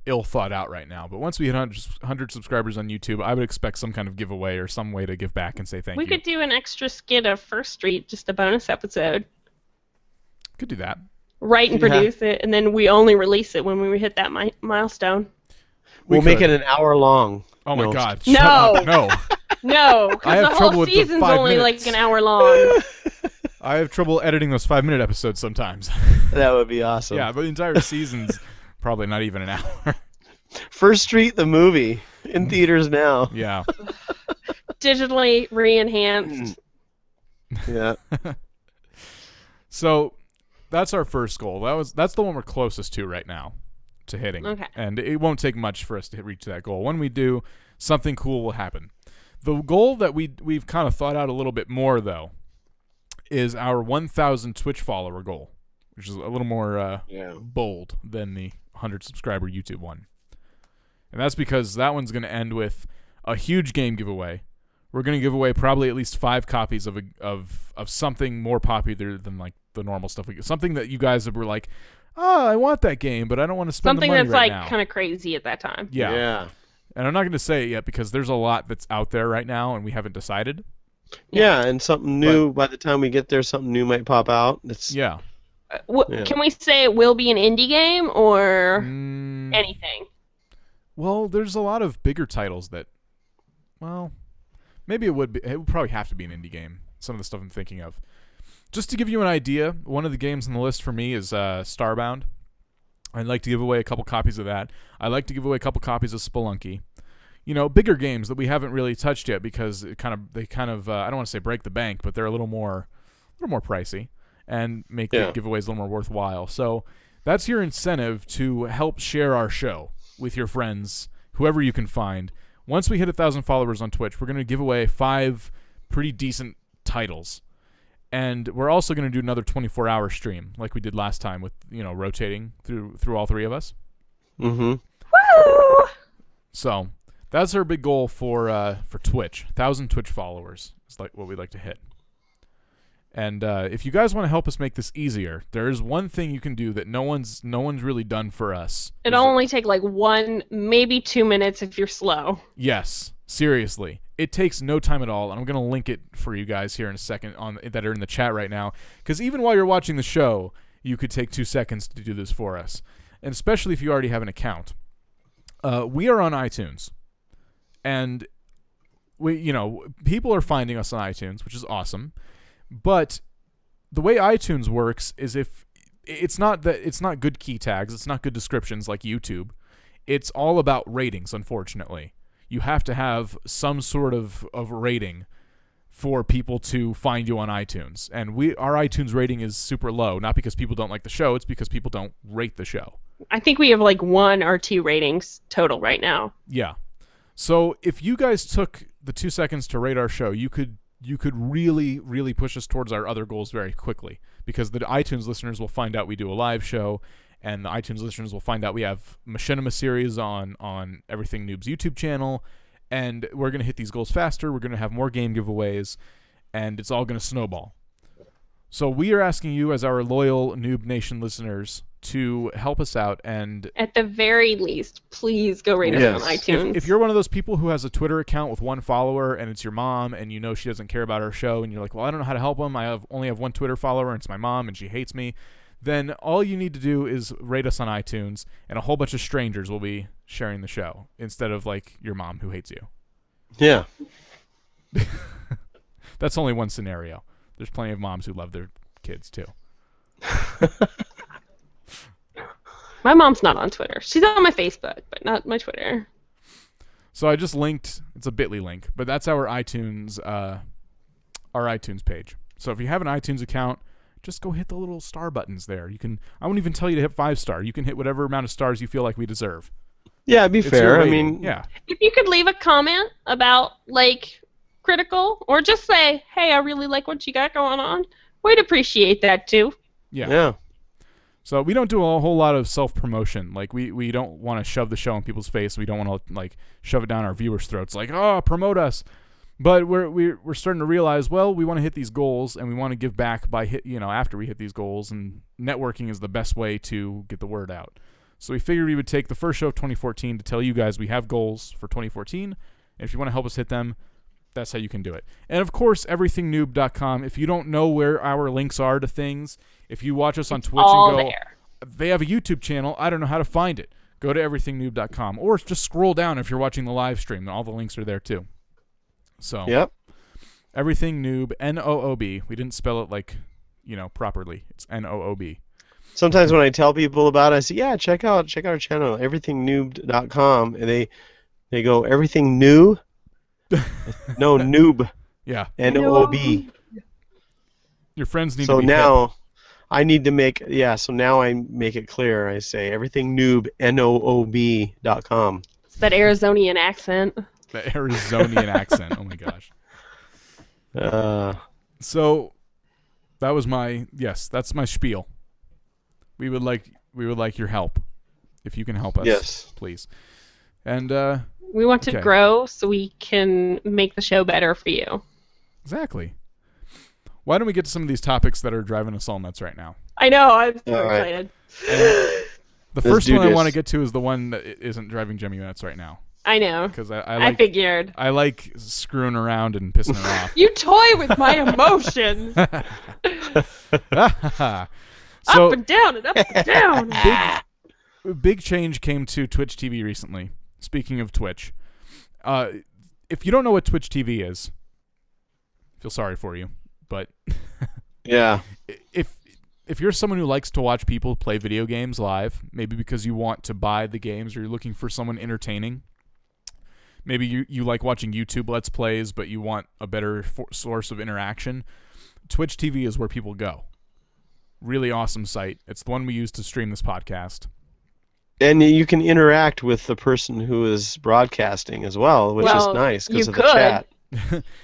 Speaker 2: ill thought out right now. But once we hit 100 subscribers on YouTube, I would expect some kind of giveaway or some way to give back and say thank you.
Speaker 4: We could do an extra skit of First Street, just a bonus episode.
Speaker 2: Could do that.
Speaker 4: Write and produce it, and then we only release it when we hit that milestone.
Speaker 3: We'll make it an hour long.
Speaker 2: Oh my God!
Speaker 4: No.
Speaker 2: Shut up. No.
Speaker 4: No, because the whole season's only like an hour long.
Speaker 2: I have trouble editing those 5-minute episodes sometimes.
Speaker 3: That would be awesome.
Speaker 2: Yeah, but the entire season's probably not even an hour.
Speaker 3: First Street, the movie, in theaters now.
Speaker 2: Yeah.
Speaker 4: Digitally re-enhanced.
Speaker 3: Yeah.
Speaker 2: So that's our first goal. That's the one we're closest to right now to hitting.
Speaker 4: Okay.
Speaker 2: And it won't take much for us to reach that goal. When we do, something cool will happen. The goal that we've kind of thought out a little bit more, though, is our 1,000 Twitch follower goal, which is a little more bold than the 100 subscriber YouTube one. And that's because that one's going to end with a huge game giveaway. We're going to give away probably at least 5 copies of something more popular than like the normal stuff we get. Something that you guys were like, oh, I want that game, but I don't want to spend the money right now.
Speaker 4: Something that's like kind of crazy at that time.
Speaker 2: Yeah. And I'm not going to say it yet because there's a lot that's out there right now and we haven't decided.
Speaker 3: Yeah, and something new, by the time we get there, something new might pop out.
Speaker 2: Yeah.
Speaker 4: Can we say it will be an indie game or anything?
Speaker 2: Well, there's a lot of bigger titles that, well, maybe it would be. It would probably have to be an indie game. Some of the stuff I'm thinking of. Just to give you an idea, one of the games on the list for me is Starbound. I'd like to give away a couple copies of that. I'd like to give away a couple copies of Spelunky. You know, bigger games that we haven't really touched yet because they kind of I don't want to say break the bank, but they're a little more pricey and make the giveaways a little more worthwhile. So that's your incentive to help share our show with your friends, whoever you can find. Once we hit 1,000 followers on Twitch, we're going to give away 5 pretty decent titles. And we're also going to do another 24-hour stream like we did last time with, rotating through all 3 of us.
Speaker 3: Mm-hmm.
Speaker 4: Woo!
Speaker 2: So that's our big goal for Twitch. 1,000 Twitch followers is like what we'd like to hit. And if you guys want to help us make this easier, there is one thing you can do that no one's really done for us.
Speaker 4: It'll only take like 1, maybe 2 minutes if you're slow.
Speaker 2: Yes, seriously. It takes no time at all, and I'm going to link it for you guys here in a second that are in the chat right now, because even while you're watching the show, you could take 2 seconds to do this for us, and especially if you already have an account. We are on iTunes, and people are finding us on iTunes, which is awesome, but the way iTunes works is if it's not good key tags, it's not good descriptions like YouTube. It's all about ratings, unfortunately. You have to have some sort of rating for people to find you on iTunes. And our iTunes rating is super low, not because people don't like the show, it's because people don't rate the show.
Speaker 4: I think we have like 1 or 2 ratings total right now.
Speaker 2: Yeah. So if you guys took the 2 seconds to rate our show, you could really, really push us towards our other goals very quickly, because the iTunes listeners will find out we do a live show, and the iTunes listeners will find out we have Machinima series on Everything Noob's YouTube channel, and we're going to hit these goals faster. We're going to have more game giveaways, and it's all going to snowball. So we are asking you, as our loyal Noob Nation listeners, to help us out. And
Speaker 4: at the very least, please go rate us on iTunes.
Speaker 2: If you're one of those people who has a Twitter account with 1 follower, and it's your mom, and you know she doesn't care about our show, and you're like, well, I don't know how to help them. I only have 1 Twitter follower, and it's my mom, and she hates me. Then all you need to do is rate us on iTunes, and a whole bunch of strangers will be sharing the show instead of like your mom who hates you.
Speaker 3: Yeah.
Speaker 2: That's only one scenario. There's plenty of moms who love their kids too.
Speaker 4: My mom's not on Twitter. She's on my Facebook, but not my Twitter.
Speaker 2: So I just linked. It's a Bitly link, but that's our iTunes page. So if you have an iTunes account, just go hit the little star buttons there. I won't even tell you to hit 5-star. You can hit whatever amount of stars you feel like we deserve.
Speaker 3: Yeah, it'd be fair. I mean,
Speaker 2: yeah.
Speaker 4: If you could leave a comment about like critical, or just say, "Hey, I really like what you got going on," we'd appreciate that too.
Speaker 2: Yeah. So we don't do a whole lot of self-promotion. Like we don't want to shove the show in people's face. We don't want to like shove it down our viewers' throats. Like, oh, promote us. But we're starting to realize, well, we want to hit these goals, and we want to give back by after we hit these goals, and networking is the best way to get the word out. So we figured we would take the first show of 2014 to tell you guys we have goals for 2014, and if you want to help us hit them, that's how you can do it. And of course, everythingnoob.com. If you don't know where our links are to things, if you watch us on Twitch and go,
Speaker 4: there.
Speaker 2: They have a YouTube channel, I don't know how to find it. Go to everythingnoob.com, or just scroll down if you're watching the live stream. All the links are there too. So
Speaker 3: Yep.
Speaker 2: Everything Noob, Noob. We didn't spell it like, properly. It's Noob.
Speaker 3: Sometimes when I tell people about it, I say, yeah, check out our channel, everythingnoob.com, and they go, everything new? No, noob.
Speaker 2: Yeah.
Speaker 3: N-O-O-B.
Speaker 2: Your friends need
Speaker 3: So
Speaker 2: to be
Speaker 3: now
Speaker 2: hip.
Speaker 3: I need to now I make it clear. I say everything noob, Noob.com.
Speaker 4: It's that Arizonian accent.
Speaker 2: The Arizonian accent. Oh my gosh. So that was that's my spiel. We would like your help. If you can help us,
Speaker 3: yes,
Speaker 2: please. And
Speaker 4: we want to grow so we can make the show better for you.
Speaker 2: Exactly. Why don't we get to some of these topics that are driving us all nuts right now?
Speaker 4: I know, I'm so excited.
Speaker 2: The first one I want to get to is the one that isn't driving Jemmy nuts right now.
Speaker 4: I know.
Speaker 2: Because
Speaker 4: I figured.
Speaker 2: I like screwing around and pissing her off.
Speaker 4: You toy with my emotions.
Speaker 2: So,
Speaker 4: up and down and up and down.
Speaker 2: Big change came to Twitch TV recently. Speaking of Twitch, if you don't know what Twitch TV is, I feel sorry for you. But
Speaker 3: yeah,
Speaker 2: if you're someone who likes to watch people play video games live, maybe because you want to buy the games or you're looking for someone entertaining, maybe you like watching YouTube Let's Plays, but you want a better source of interaction, Twitch TV is where people go. Really awesome site. It's the one we use to stream this podcast. And
Speaker 3: you can interact with the person who is broadcasting as well, which is nice because of the chat.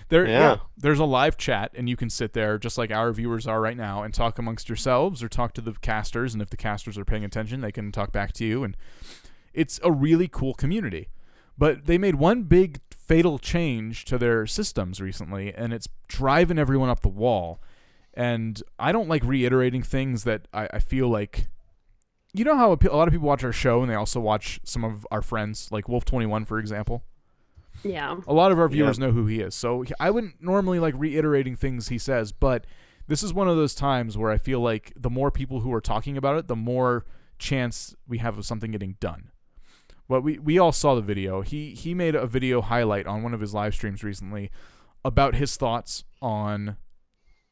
Speaker 2: There's a live chat, and you can sit there just like our viewers are right now and talk amongst yourselves or talk to the casters, and if the casters are paying attention, they can talk back to you, and it's a really cool community. But they made one big fatal change to their systems recently, and it's driving everyone up the wall. And I don't like reiterating things that I feel like... You know how a lot of people watch our show and they also watch some of our friends, like Wolf21, for example?
Speaker 4: Yeah.
Speaker 2: A lot of our viewers know who he is. So I wouldn't normally like reiterating things he says, but this is one of those times where I feel like the more people who are talking about it, the more chance we have of something getting done. But we all saw the video. He made a video highlight on one of his live streams recently about his thoughts on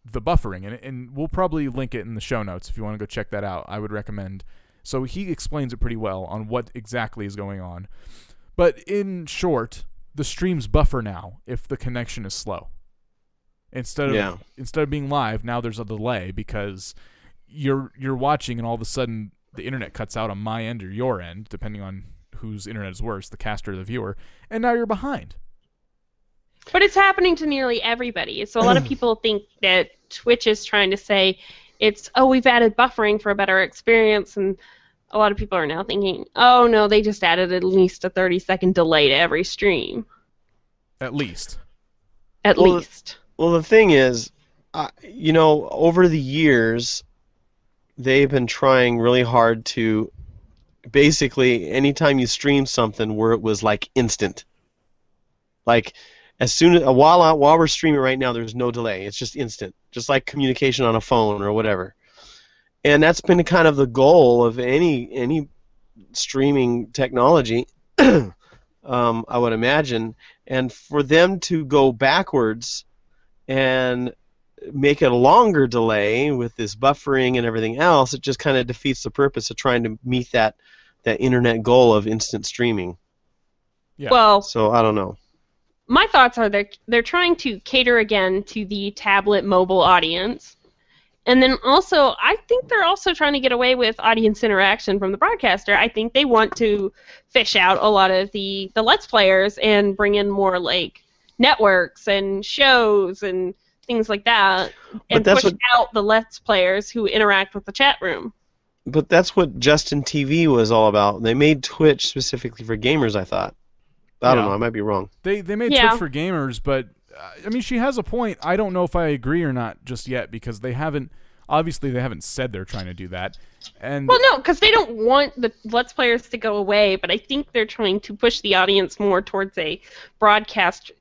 Speaker 2: the buffering. And we'll probably link it in the show notes if you want to go check that out. I would recommend. So he explains it pretty well on what exactly is going on. But in short, the streams buffer now if the connection is slow. Instead of being live, now there's a delay because you're watching and all of a sudden the internet cuts out on my end or your end, depending on whose internet is worse, the caster or the viewer, and now you're behind.
Speaker 4: But it's happening to nearly everybody. So a lot of people think that Twitch is trying to say we've added buffering for a better experience, and a lot of people are now thinking, oh no, they just added at least a 30-second delay to every stream.
Speaker 2: At least.
Speaker 3: Well, the thing is, over the years, they've been trying really hard to basically, anytime you stream something where it was like instant. Like, as soon as while we're streaming right now, there's no delay. It's just instant, just like communication on a phone or whatever. And that's been kind of the goal of any streaming technology, I would imagine. And for them to go backwards and make it a longer delay with this buffering and everything else, it just kind of defeats the purpose of trying to meet that internet goal of instant streaming.
Speaker 2: Yeah.
Speaker 4: Well,
Speaker 3: so I don't know.
Speaker 4: My thoughts are they're trying to cater again to the tablet mobile audience. And then also, I think they're also trying to get away with audience interaction from the broadcaster. I think they want to fish out a lot of the Let's Players and bring in more like networks and shows and things like that, and push out the Let's Players who interact with the chat room.
Speaker 3: But that's what Justin TV was all about. They made Twitch specifically for gamers, I thought. I don't know. I might be wrong.
Speaker 2: They made Twitch for gamers, but I mean, she has a point. I don't know if I agree or not just yet because they haven't said they're trying to do that. And
Speaker 4: well, no, because they don't want the Let's Players to go away, but I think they're trying to push the audience more towards a broadcast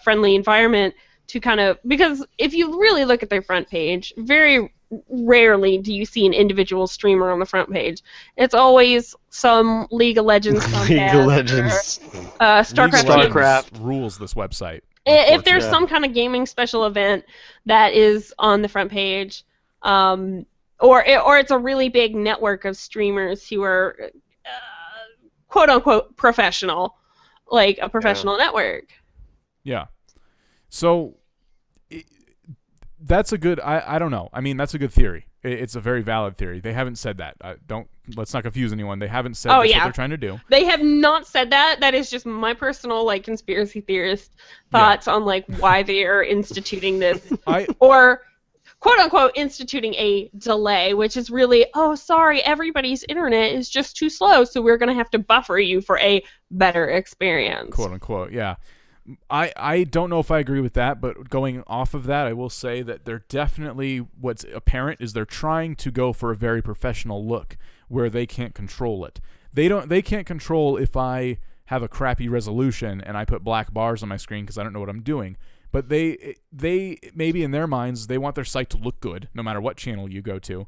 Speaker 4: friendly environment to kind of, because if you really look at their front page, very rarely do you see an individual streamer on the front page. It's always some League of Legends contest.
Speaker 3: League of Legends.
Speaker 4: StarCraft
Speaker 2: rules this website.
Speaker 4: If there's some kind of gaming special event that is on the front page, or it's a really big network of streamers who are quote unquote professional, like a professional network. Yeah.
Speaker 2: So that's a good. I don't know. I mean, that's a good theory. It's a very valid theory. They haven't said that. Let's not confuse anyone. They haven't said that's what they're trying to do.
Speaker 4: They have not said that. That is just my personal conspiracy theorist thoughts on why they are instituting this or quote unquote instituting a delay, which is really, oh sorry, everybody's internet is just too slow, so we're gonna have to buffer you for a better experience.
Speaker 2: Quote unquote, yeah. I don't know if I agree with that, but going off of that, I will say that they're definitely, what's apparent is they're trying to go for a very professional look where they can't control it. They can't control if I have a crappy resolution and I put black bars on my screen because I don't know what I'm doing. But they maybe in their minds, they want their site to look good no matter what channel you go to.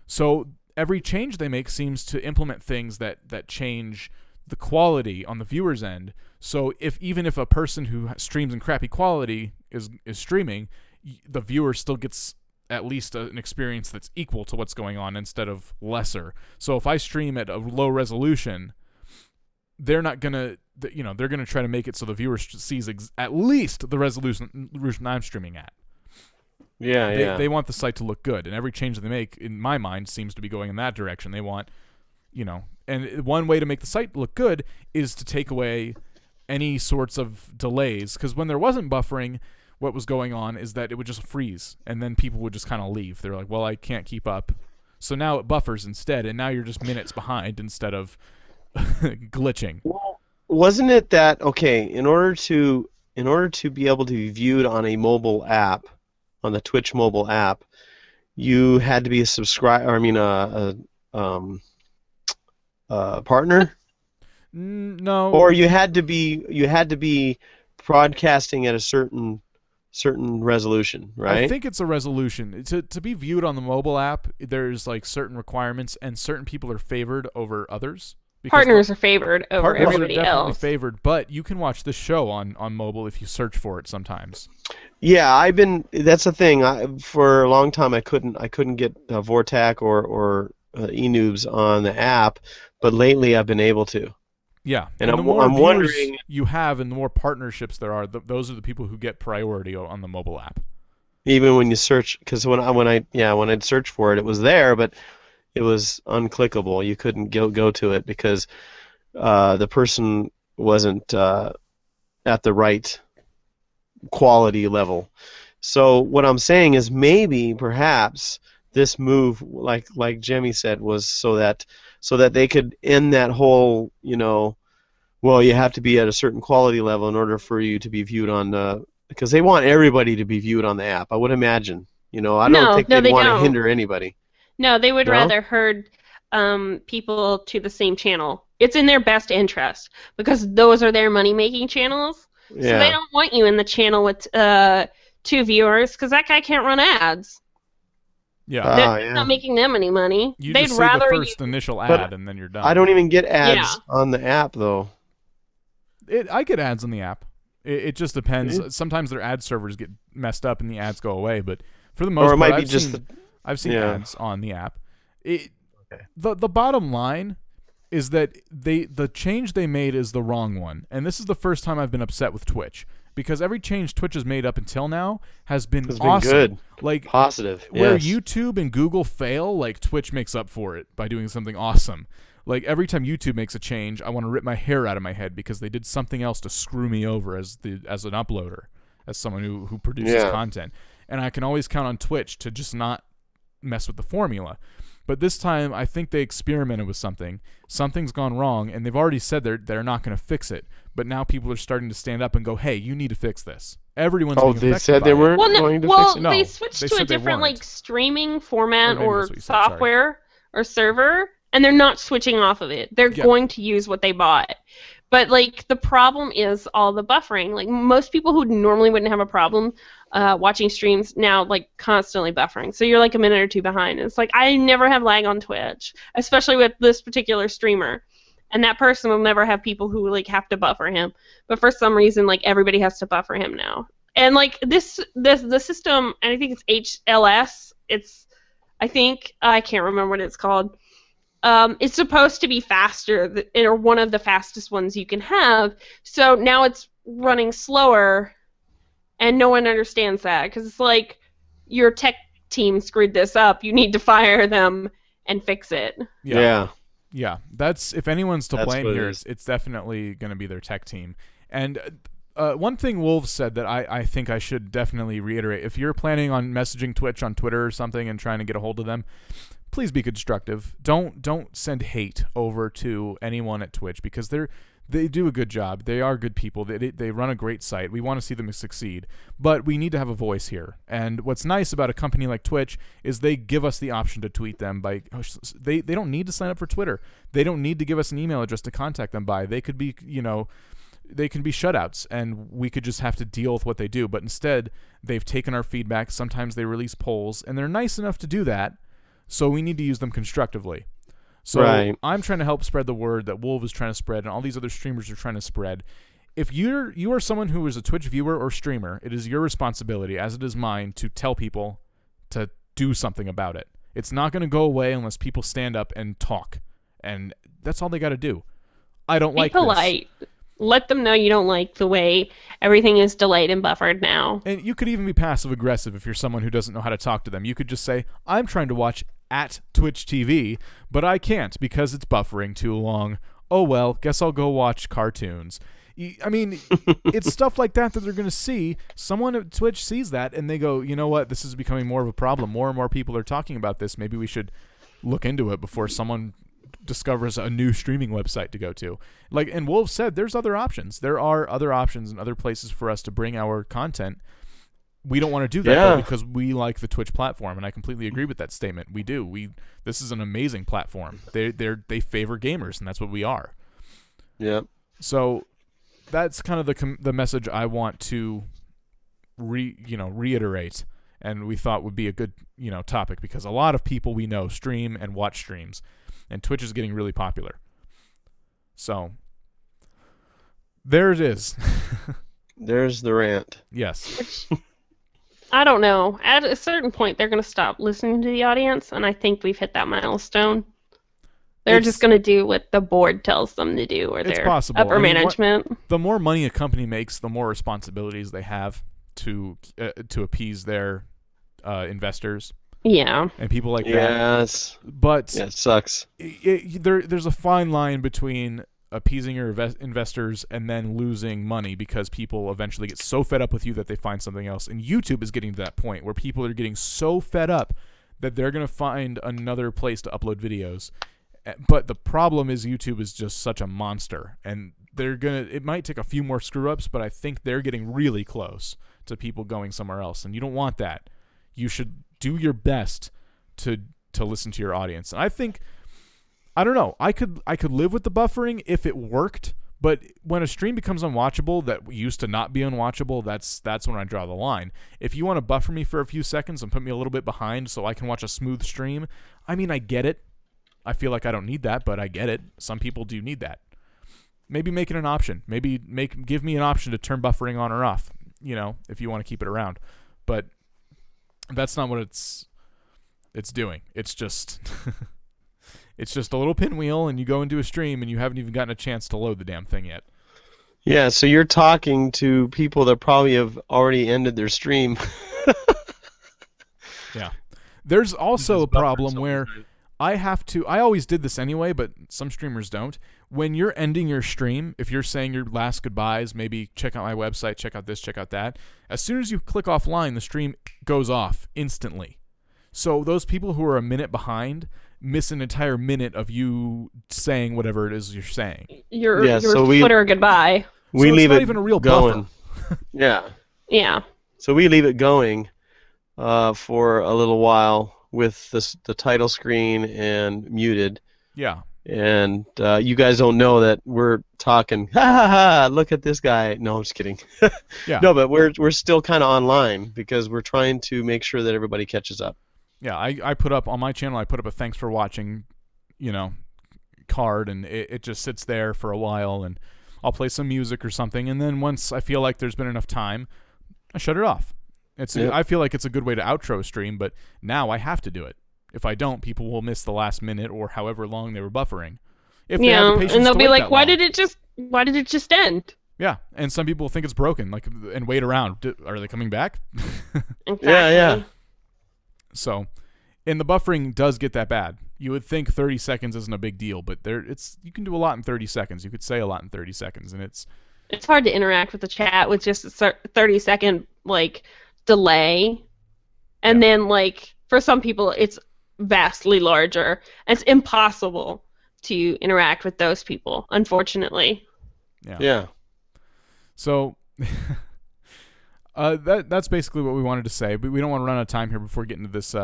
Speaker 2: So every change they make seems to implement things that change the quality on the viewer's end. So even if a person who streams in crappy quality is streaming, the viewer still gets at least an experience that's equal to what's going on instead of lesser. So if I stream at a low resolution, they're not gonna, they're gonna try to make it so the viewer sees at least the resolution I'm streaming at.
Speaker 3: Yeah,
Speaker 2: They want the site to look good, and every change they make, in my mind, seems to be going in that direction. They want, and one way to make the site look good is to take away any sorts of delays, because when there wasn't buffering, what was going on is that it would just freeze, and then people would just kind of leave. They're like, well, I can't keep up. So now it buffers instead, and now you're just minutes behind instead of glitching.
Speaker 3: Well, wasn't it that, okay, in order to be able to be viewed on a mobile app, on the Twitch mobile app, you had to be a subscriber, a partner?
Speaker 2: No.
Speaker 3: Or you had to be broadcasting at a certain resolution, right?
Speaker 2: I think it's a resolution. To be viewed on the mobile app, there's certain requirements, and certain people are favored over others.
Speaker 4: Partners are favored over everybody else.
Speaker 2: Definitely favored, but you can watch this show on mobile if you search for it sometimes.
Speaker 3: Yeah, that's the thing. For a long time I couldn't get Vortac or eNoobs on the app, but lately I've been able to.
Speaker 2: Yeah,
Speaker 3: and
Speaker 2: the more
Speaker 3: I'm wondering
Speaker 2: you have, and the more partnerships there are, those are the people who get priority on the mobile app.
Speaker 3: Even when you search, because when I'd search for it, it was there, but it was unclickable. You couldn't go to it because the person wasn't at the right quality level. So what I'm saying is maybe perhaps this move, like Jimmy said, was so that they could end that whole, well, you have to be at a certain quality level in order for you to be viewed on because they want everybody to be viewed on the app, I would imagine. I don't think they'd want to hinder anybody.
Speaker 4: No, they would rather herd people to the same channel. It's in their best interest because those are their money-making channels. Yeah. So they don't want you in the channel with 2 viewers because that guy can't run ads.
Speaker 2: Yeah,
Speaker 4: they're not making them any money.
Speaker 2: They'd
Speaker 4: just
Speaker 2: say the first initial ad, and then you're done.
Speaker 3: I don't even get ads on the app, though.
Speaker 2: I get ads on the app. It just depends. Mm-hmm. Sometimes their ad servers get messed up and the ads go away, but for the most part, I've seen ads on the app. The bottom line is that the change they made is the wrong one, and this is the first time I've been upset with Twitch. Because every change Twitch has made up until now has been awesome.
Speaker 3: Good.
Speaker 2: Positive. Where YouTube and Google fail, Twitch makes up for it by doing something awesome. Every time YouTube makes a change, I want to rip my hair out of my head because they did something else to screw me over as an uploader, as someone who produces content. And I can always count on Twitch to just not mess with the formula. But this time, I think they experimented with something. Something's gone wrong, and they've already said they're not going to fix it. But now people are starting to stand up and go, "Hey, you need to fix this." Everyone's being affected
Speaker 3: they said
Speaker 2: by
Speaker 3: they weren't going to fix it.
Speaker 4: Well, they switched to a different streaming format or software or server, and they're not switching off of it. They're going to use what they bought. But like the problem is all the buffering. Like most people who normally wouldn't have a problem watching streams now like constantly buffering. So you're like a minute or two behind. It's like I never have lag on Twitch, especially with this particular streamer. And that person will never have people who like have to buffer him. But for some reason, like everybody has to buffer him now. And like the system, and I think it's HLS. I can't remember what it's called. It's supposed to be faster, or one of the fastest ones you can have. So now it's running slower, and no one understands that because it's like your tech team screwed this up. You need to fire them and fix it.
Speaker 2: Yeah. That's if anyone's to blame here, it's definitely going to be their tech team. And one thing Wolves said that I think I should definitely reiterate: if you're planning on messaging Twitch on Twitter or something and trying to get a hold of them, please be constructive. Don't send hate over to anyone at Twitch because they do a good job. They are good people. They run a great site. We want to see them succeed, but we need to have a voice here. And what's nice about a company like Twitch is they give us the option to tweet them by. They don't need to sign up for Twitter. They don't need to give us an email address to contact them by. They could be they can be shutouts, and we could just have to deal with what they do. But instead, they've taken our feedback. Sometimes they release polls, and they're nice enough to do that. So we need to use them constructively. So I'm trying to help spread the word that Wolf is trying to spread, and all these other streamers are trying to spread. If you are someone who is a Twitch viewer or streamer, it is your responsibility, as it is mine, to tell people to do something about it. It's not going to go away unless people stand up and talk, and that's all they got to do. I don't like this. Be polite.
Speaker 4: Let them know you don't like the way everything is delayed and buffered now.
Speaker 2: And you could even be passive-aggressive if you're someone who doesn't know how to talk to them. You could just say, I'm trying to watch at Twitch TV, but I can't because it's buffering too long. Oh, well, guess I'll go watch cartoons. I mean, it's stuff like that they're going to see. Someone at Twitch sees that, and they go, you know what, this is becoming more of a problem. More and more people are talking about this. Maybe we should look into it before someone discovers a new streaming website to go to. Like, and Wolf said, there's other options. There are other options and other places for us to bring our content. We don't want to do that though, because we like the Twitch platform, and I completely agree with that statement. We do. This is an amazing platform. They favor gamers, and that's what we are.
Speaker 3: Yeah.
Speaker 2: So that's kind of the message I want to reiterate, and we thought would be a good topic because a lot of people we know stream and watch streams. And Twitch is getting really popular. So, there it is.
Speaker 3: There's the rant.
Speaker 2: Yes.
Speaker 4: I don't know. At a certain point, they're going to stop listening to the audience, and I think we've hit that milestone. They're just going to do what the board tells them to do, or their upper management.
Speaker 2: The more money a company makes, the more responsibilities they have to appease their investors.
Speaker 4: Yeah.
Speaker 2: And people like that.
Speaker 3: Yes.
Speaker 2: But
Speaker 3: it sucks.
Speaker 2: There's a fine line between appeasing your investors and then losing money because people eventually get so fed up with you that they find something else. And YouTube is getting to that point where people are getting so fed up that they're going to find another place to upload videos. But the problem is YouTube is just such a monster. And it might take a few more screw-ups, but I think they're getting really close to people going somewhere else. And you don't want that. You should do your best to listen to your audience. And I think, I don't know, I could live with the buffering if it worked, but when a stream becomes unwatchable that used to not be unwatchable, that's when I draw the line. If you want to buffer me for a few seconds and put me a little bit behind so I can watch a smooth stream, I mean, I get it. I feel like I don't need that, but I get it. Some people do need that. Maybe make it an option. Maybe give me an option to turn buffering on or off, if you want to keep it around. But that's not what it's doing. It's just it's just a little pinwheel, and you go into a stream and you haven't even gotten a chance to load the damn thing yet.
Speaker 3: Yeah, so you're talking to people that probably have already ended their stream.
Speaker 2: Yeah. There's also a problem where I always did this anyway, but some streamers don't. When you're ending your stream, if you're saying your last goodbyes, maybe check out my website, check out this, check out that, as soon as you click offline, the stream goes off instantly. So those people who are a minute behind miss an entire minute of you saying whatever it is you're saying.
Speaker 4: Your Twitter goodbye.
Speaker 3: We
Speaker 2: so
Speaker 3: leave
Speaker 2: it's not
Speaker 3: it
Speaker 2: even a real
Speaker 3: going.
Speaker 2: Buffer.
Speaker 3: Yeah.
Speaker 4: Yeah.
Speaker 3: So we leave it going for a little while with the title screen and muted.
Speaker 2: Yeah.
Speaker 3: And you guys don't know that we're talking, ha ha ha, look at this guy. No, I'm just kidding.
Speaker 2: Yeah.
Speaker 3: No, but we're still kind of online because we're trying to make sure that everybody catches up.
Speaker 2: Yeah, I put up on my channel, I put up a thanks for watching, card, and it just sits there for a while, and I'll play some music or something, and then once I feel like there's been enough time, I shut it off. I feel like it's a good way to outro a stream, but now I have to do it. If I don't, people will miss the last minute or however long they were buffering. If they have the patience
Speaker 4: and they'll
Speaker 2: to
Speaker 4: be
Speaker 2: wait
Speaker 4: like,
Speaker 2: that
Speaker 4: why
Speaker 2: long.
Speaker 4: did it just end?
Speaker 2: Yeah, and some people think it's broken, and wait around. Are they coming back?
Speaker 4: Exactly.
Speaker 3: Yeah.
Speaker 2: So, and the buffering does get that bad. You would think 30 seconds isn't a big deal, but you can do a lot in 30 seconds. You could say a lot in 30 seconds, and it's
Speaker 4: hard to interact with the chat with just a 30-second delay, and then for some people it's vastly larger. It's impossible to interact with those people, unfortunately.
Speaker 3: Yeah.
Speaker 2: So that's basically what we wanted to say, but we don't want to run out of time here before we get into this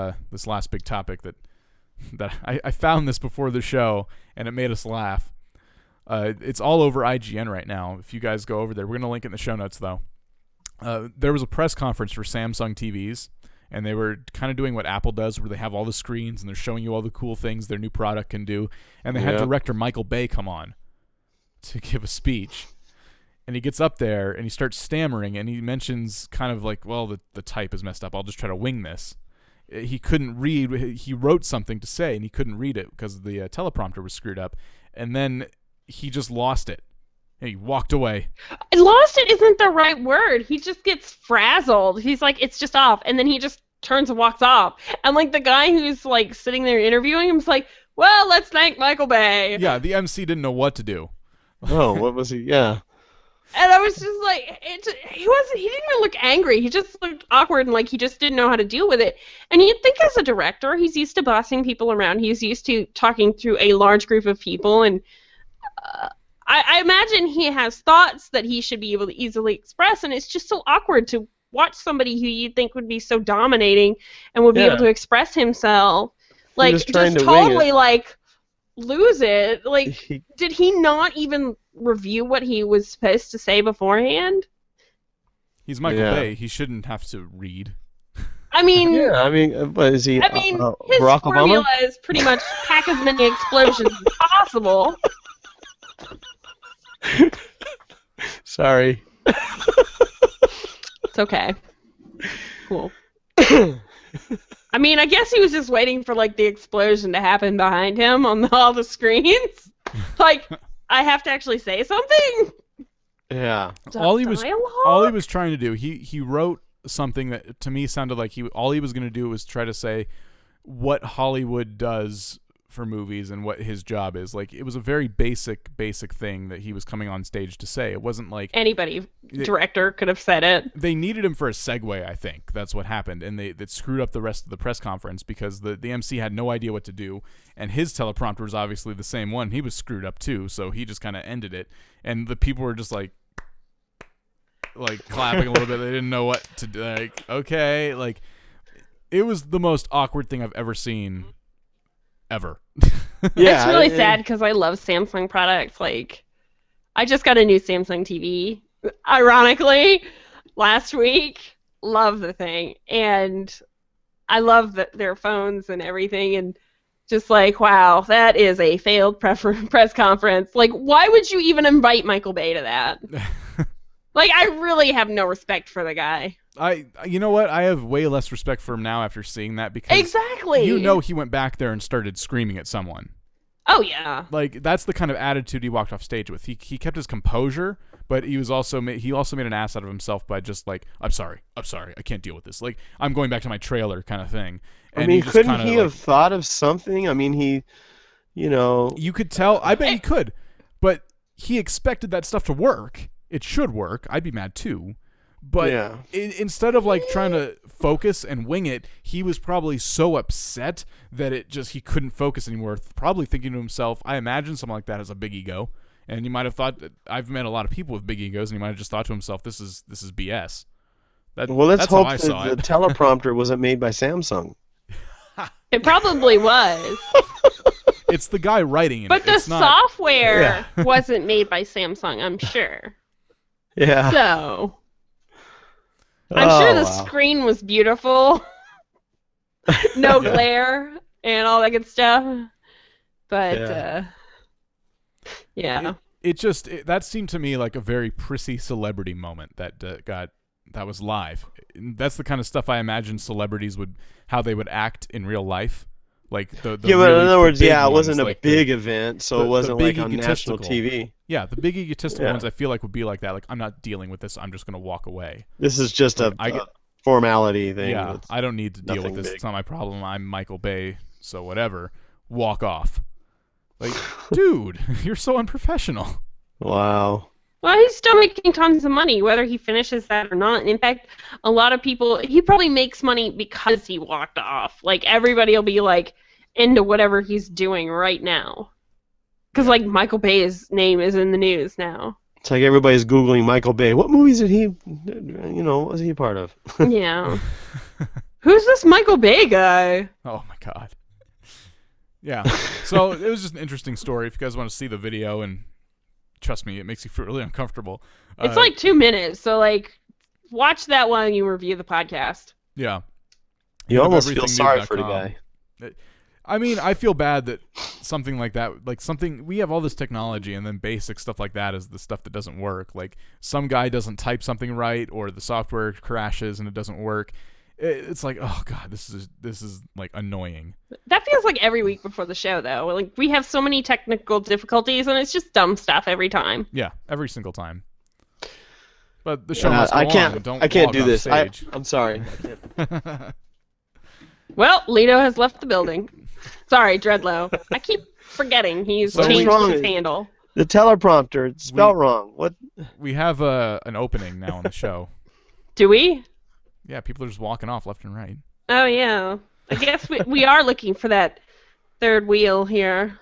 Speaker 2: last big topic that I found this before the show and it made us laugh. It's all over IGN right now. If you guys go over there, we're going to link it in the show notes though. There was a press conference for Samsung TVs, and they were kind of doing what Apple does, where they have all the screens and they're showing you all the cool things their new product can do. And they had director Michael Bay come on to give a speech. And he gets up there and he starts stammering, and he mentions kind of like, well, the type is messed up. I'll just try to wing this. He couldn't read. He wrote something to say, and he couldn't read it because the teleprompter was screwed up. And then he just lost it. And he walked away.
Speaker 4: Lost it isn't the right word. He just gets frazzled. He's like, it's just off. And then he just turns and walks off. And the guy who's sitting there interviewing him is like, well, let's thank Michael Bay.
Speaker 2: Yeah, the MC didn't know what to do.
Speaker 3: Oh, what was he? Yeah.
Speaker 4: And I was just like, he didn't even look angry. He just looked awkward and he just didn't know how to deal with it. And you'd think as a director, he's used to bossing people around. He's used to talking to a large group of people. And I imagine he has thoughts that he should be able to easily express. And it's just so awkward to watch somebody who you'd think would be so dominating and would be able to express himself. Just totally lose it. Did he not even review what he was supposed to say beforehand?
Speaker 2: He's Michael Bay. He shouldn't have to read.
Speaker 4: I mean,
Speaker 3: what is he?
Speaker 4: His
Speaker 3: Barack
Speaker 4: formula
Speaker 3: Obama?
Speaker 4: is pretty much pack as many explosions as possible.
Speaker 3: Sorry.
Speaker 4: It's okay. Cool. I mean, I guess he was just waiting for the explosion to happen behind him on all the screens. I have to actually say something.
Speaker 3: Yeah.
Speaker 2: All he was trying to do, he wrote something that to me sounded like all he was going to do was try to say what Hollywood does for movies and what his job is. It was a very basic thing that he was coming on stage to say. It wasn't
Speaker 4: anybody director could have said it.
Speaker 2: They needed him for a segue, I think. That's what happened, and that screwed up the rest of the press conference because the MC had no idea what to do, and his teleprompter was obviously the same one. He was screwed up too, so he just kind of ended it, and the people were just clapping a little bit. They didn't know what to do. Okay, it was the most awkward thing I've ever seen. Ever.
Speaker 4: It's really sad because I love Samsung products. I just got a new Samsung TV, ironically, last week. Love the thing. And I love their phones and everything. And just wow, that is a failed press conference. Why would you even invite Michael Bay to that? I really have no respect for the guy.
Speaker 2: You know what? I have way less respect for him now after seeing that because
Speaker 4: exactly.
Speaker 2: He went back there and started screaming at someone.
Speaker 4: Oh yeah.
Speaker 2: That's the kind of attitude he walked off stage with. He kept his composure, but he also made an ass out of himself by just I'm sorry, I can't deal with this. I'm going back to my trailer kind of thing. And
Speaker 3: couldn't he have thought of something? I mean, he,
Speaker 2: you could tell. I bet he could, but he expected that stuff to work. It should work. I'd be mad too. But instead of trying to focus and wing it, he was probably so upset that he couldn't focus anymore. Probably thinking to himself, I imagine someone like that has a big ego, and he might have thought that I've met a lot of people with big egos, and he might have just thought to himself, this is BS.
Speaker 3: Let's hope that the teleprompter wasn't made by Samsung.
Speaker 4: It probably was.
Speaker 2: It's the guy writing it.
Speaker 4: But the
Speaker 2: it's not...
Speaker 4: software wasn't made by Samsung, I'm sure.
Speaker 3: Yeah.
Speaker 4: So I'm sure the screen was beautiful. No glare and all that good stuff. But
Speaker 2: that seemed to me like a very prissy celebrity moment that was live. That's the kind of stuff I imagine celebrities how they would act in real life. Like but in
Speaker 3: other words, it
Speaker 2: ones,
Speaker 3: wasn't a
Speaker 2: like
Speaker 3: big event, so it wasn't like on national TV.
Speaker 2: Yeah, the big egotistical ones I feel like would be like that. Like, I'm not dealing with this. I'm just going to walk away.
Speaker 3: This is just a formality thing.
Speaker 2: Yeah, I don't need to deal with this. Big. It's not my problem. I'm Michael Bay, so whatever. Walk off. Like, dude, you're so unprofessional.
Speaker 3: Wow.
Speaker 4: Well, he's still making tons of money, whether he finishes that or not. And in fact, a lot of people, he probably makes money because he walked off. Like, everybody will be, like, into whatever he's doing right now. Because, like, Michael Bay's name is in the news now.
Speaker 3: It's like everybody's Googling Michael Bay. What movies did he, what was he part of?
Speaker 4: Yeah. Who's this Michael Bay guy?
Speaker 2: Oh, my God. Yeah. So, it was just an interesting story. If you guys want to see the video, and trust me, it makes you feel really uncomfortable.
Speaker 4: It's like 2 minutes, so, like, watch that while you review the podcast.
Speaker 2: Yeah.
Speaker 3: You almost feel sorry for the guy.
Speaker 2: I mean, I feel bad that something like that, we have all this technology, and then basic stuff like that is the stuff that doesn't work. Like, some guy doesn't type something right, or the software crashes and it doesn't work. It's like, oh God, this is like annoying.
Speaker 4: That feels like every week before the show, though. Like, we have so many technical difficulties, and it's just dumb stuff every time.
Speaker 2: Yeah, every single time. But the show must go on.
Speaker 3: I can't do this. I'm sorry.
Speaker 4: Well, Lito has left the building. Sorry, Dreadlow. I keep forgetting he's changed his handle.
Speaker 3: The teleprompter, it's spelled wrong. What?
Speaker 2: We have an opening now on the show.
Speaker 4: Do we?
Speaker 2: Yeah, people are just walking off left and right.
Speaker 4: Oh, yeah. I guess we are looking for that third wheel here.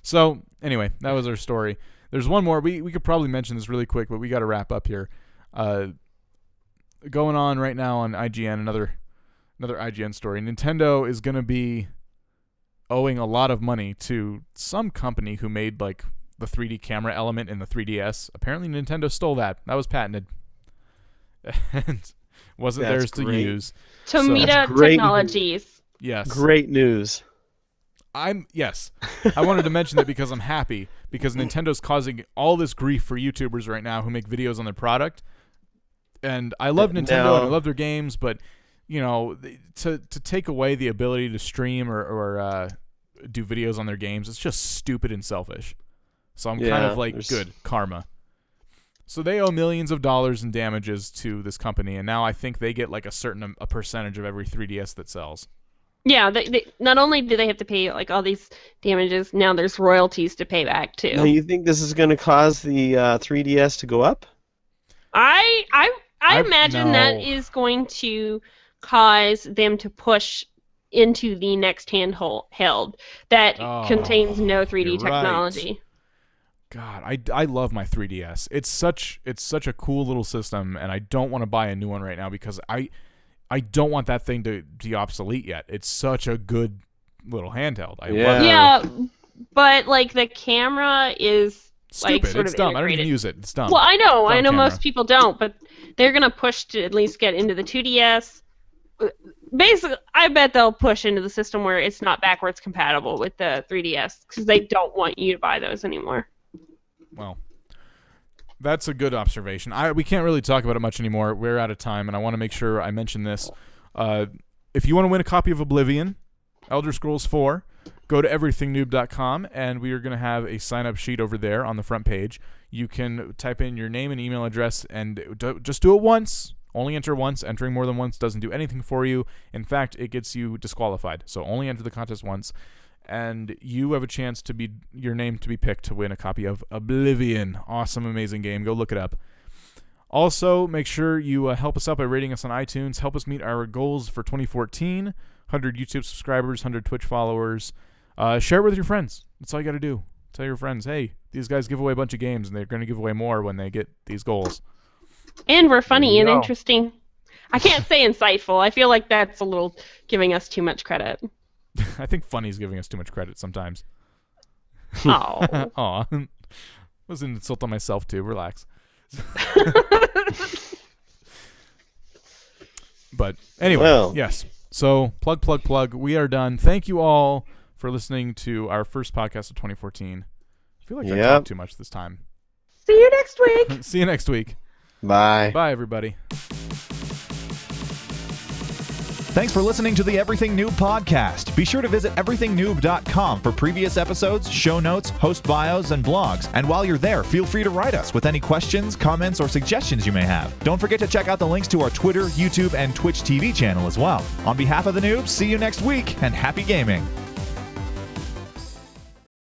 Speaker 2: So, anyway, that was our story. There's one more. We could probably mention this really quick, but we got to wrap up here. Going on right now on IGN, another IGN story. Nintendo is going to be owing a lot of money to some company who made, like, the 3D camera element in the 3DS. Apparently, Nintendo stole that. That was patented. And wasn't theirs to use.
Speaker 4: Tomita Technologies.
Speaker 2: Yes.
Speaker 3: Great news.
Speaker 2: Yes. I wanted to mention that because I'm happy, because Nintendo's causing all this grief for YouTubers right now who make videos on their product. And I love Nintendo and I love their games, but to take away the ability to stream or do videos on their games, it's just stupid and selfish. So I'm kind of like, good, karma. So they owe millions of dollars in damages to this company, and now I think they get like a percentage of every 3DS that sells.
Speaker 4: Yeah, they not only do they have to pay like all these damages, now there's royalties to pay back too.
Speaker 3: Now, you think this is going to cause the 3DS to go up?
Speaker 4: I imagine that is going to cause them to push into the next handheld that contains no 3D technology.
Speaker 2: Right. God, I love my 3DS. It's such a cool little system, and I don't want to buy a new one right now because I don't want that thing to be obsolete yet. It's such a good little handheld. I love it.
Speaker 4: Yeah, but like the camera is
Speaker 2: stupid.
Speaker 4: Like sort
Speaker 2: it's
Speaker 4: of
Speaker 2: dumb.
Speaker 4: integrated.
Speaker 2: I don't even use it. It's dumb.
Speaker 4: Well, I know
Speaker 2: camera.
Speaker 4: most people don't, but they're gonna push to at least get into the 2DS. Basically, I bet they'll push into the system where it's not backwards compatible with the 3DS because they don't want you to buy those anymore.
Speaker 2: Well, that's a good observation. We can't really talk about it much anymore. We're out of time, and I want to make sure I mention this. If you want to win a copy of Oblivion, Elder Scrolls 4, go to everythingnoob.com, and we are going to have a sign-up sheet over there on the front page. You can type in your name and email address, and just do it once. Only enter once. Entering more than once doesn't do anything for you. In fact, it gets you disqualified. So only enter the contest once. And you have a chance to be your name to be picked to win a copy of Oblivion. Awesome, amazing game. Go look it up. Also, make sure you help us out by rating us on iTunes. Help us meet our goals for 2014. 100 YouTube subscribers, 100 Twitch followers. Share it with your friends. That's all you got to do. Tell your friends, hey, these guys give away a bunch of games, and they're going to give away more when they get these goals.
Speaker 4: And we're funny and interesting. I can't say insightful. I feel like that's a little giving us too much credit.
Speaker 2: I think Funny's giving us too much credit sometimes.
Speaker 4: Oh.
Speaker 2: Aw. Was an insult on myself too. Relax. But anyway, yes. So plug. We are done. Thank you all for listening to our first podcast of 2014. I feel like I talked too much this time.
Speaker 4: See you next week.
Speaker 2: See you next week.
Speaker 3: Bye.
Speaker 2: Bye, everybody.
Speaker 1: Thanks for listening to the Everything Noob podcast. Be sure to visit everythingnoob.com for previous episodes, show notes, host bios, and blogs. And while you're there, feel free to write us with any questions, comments, or suggestions you may have. Don't forget to check out the links to our Twitter, YouTube, and Twitch TV channel as well. On behalf of the Noobs, see you next week, and happy gaming.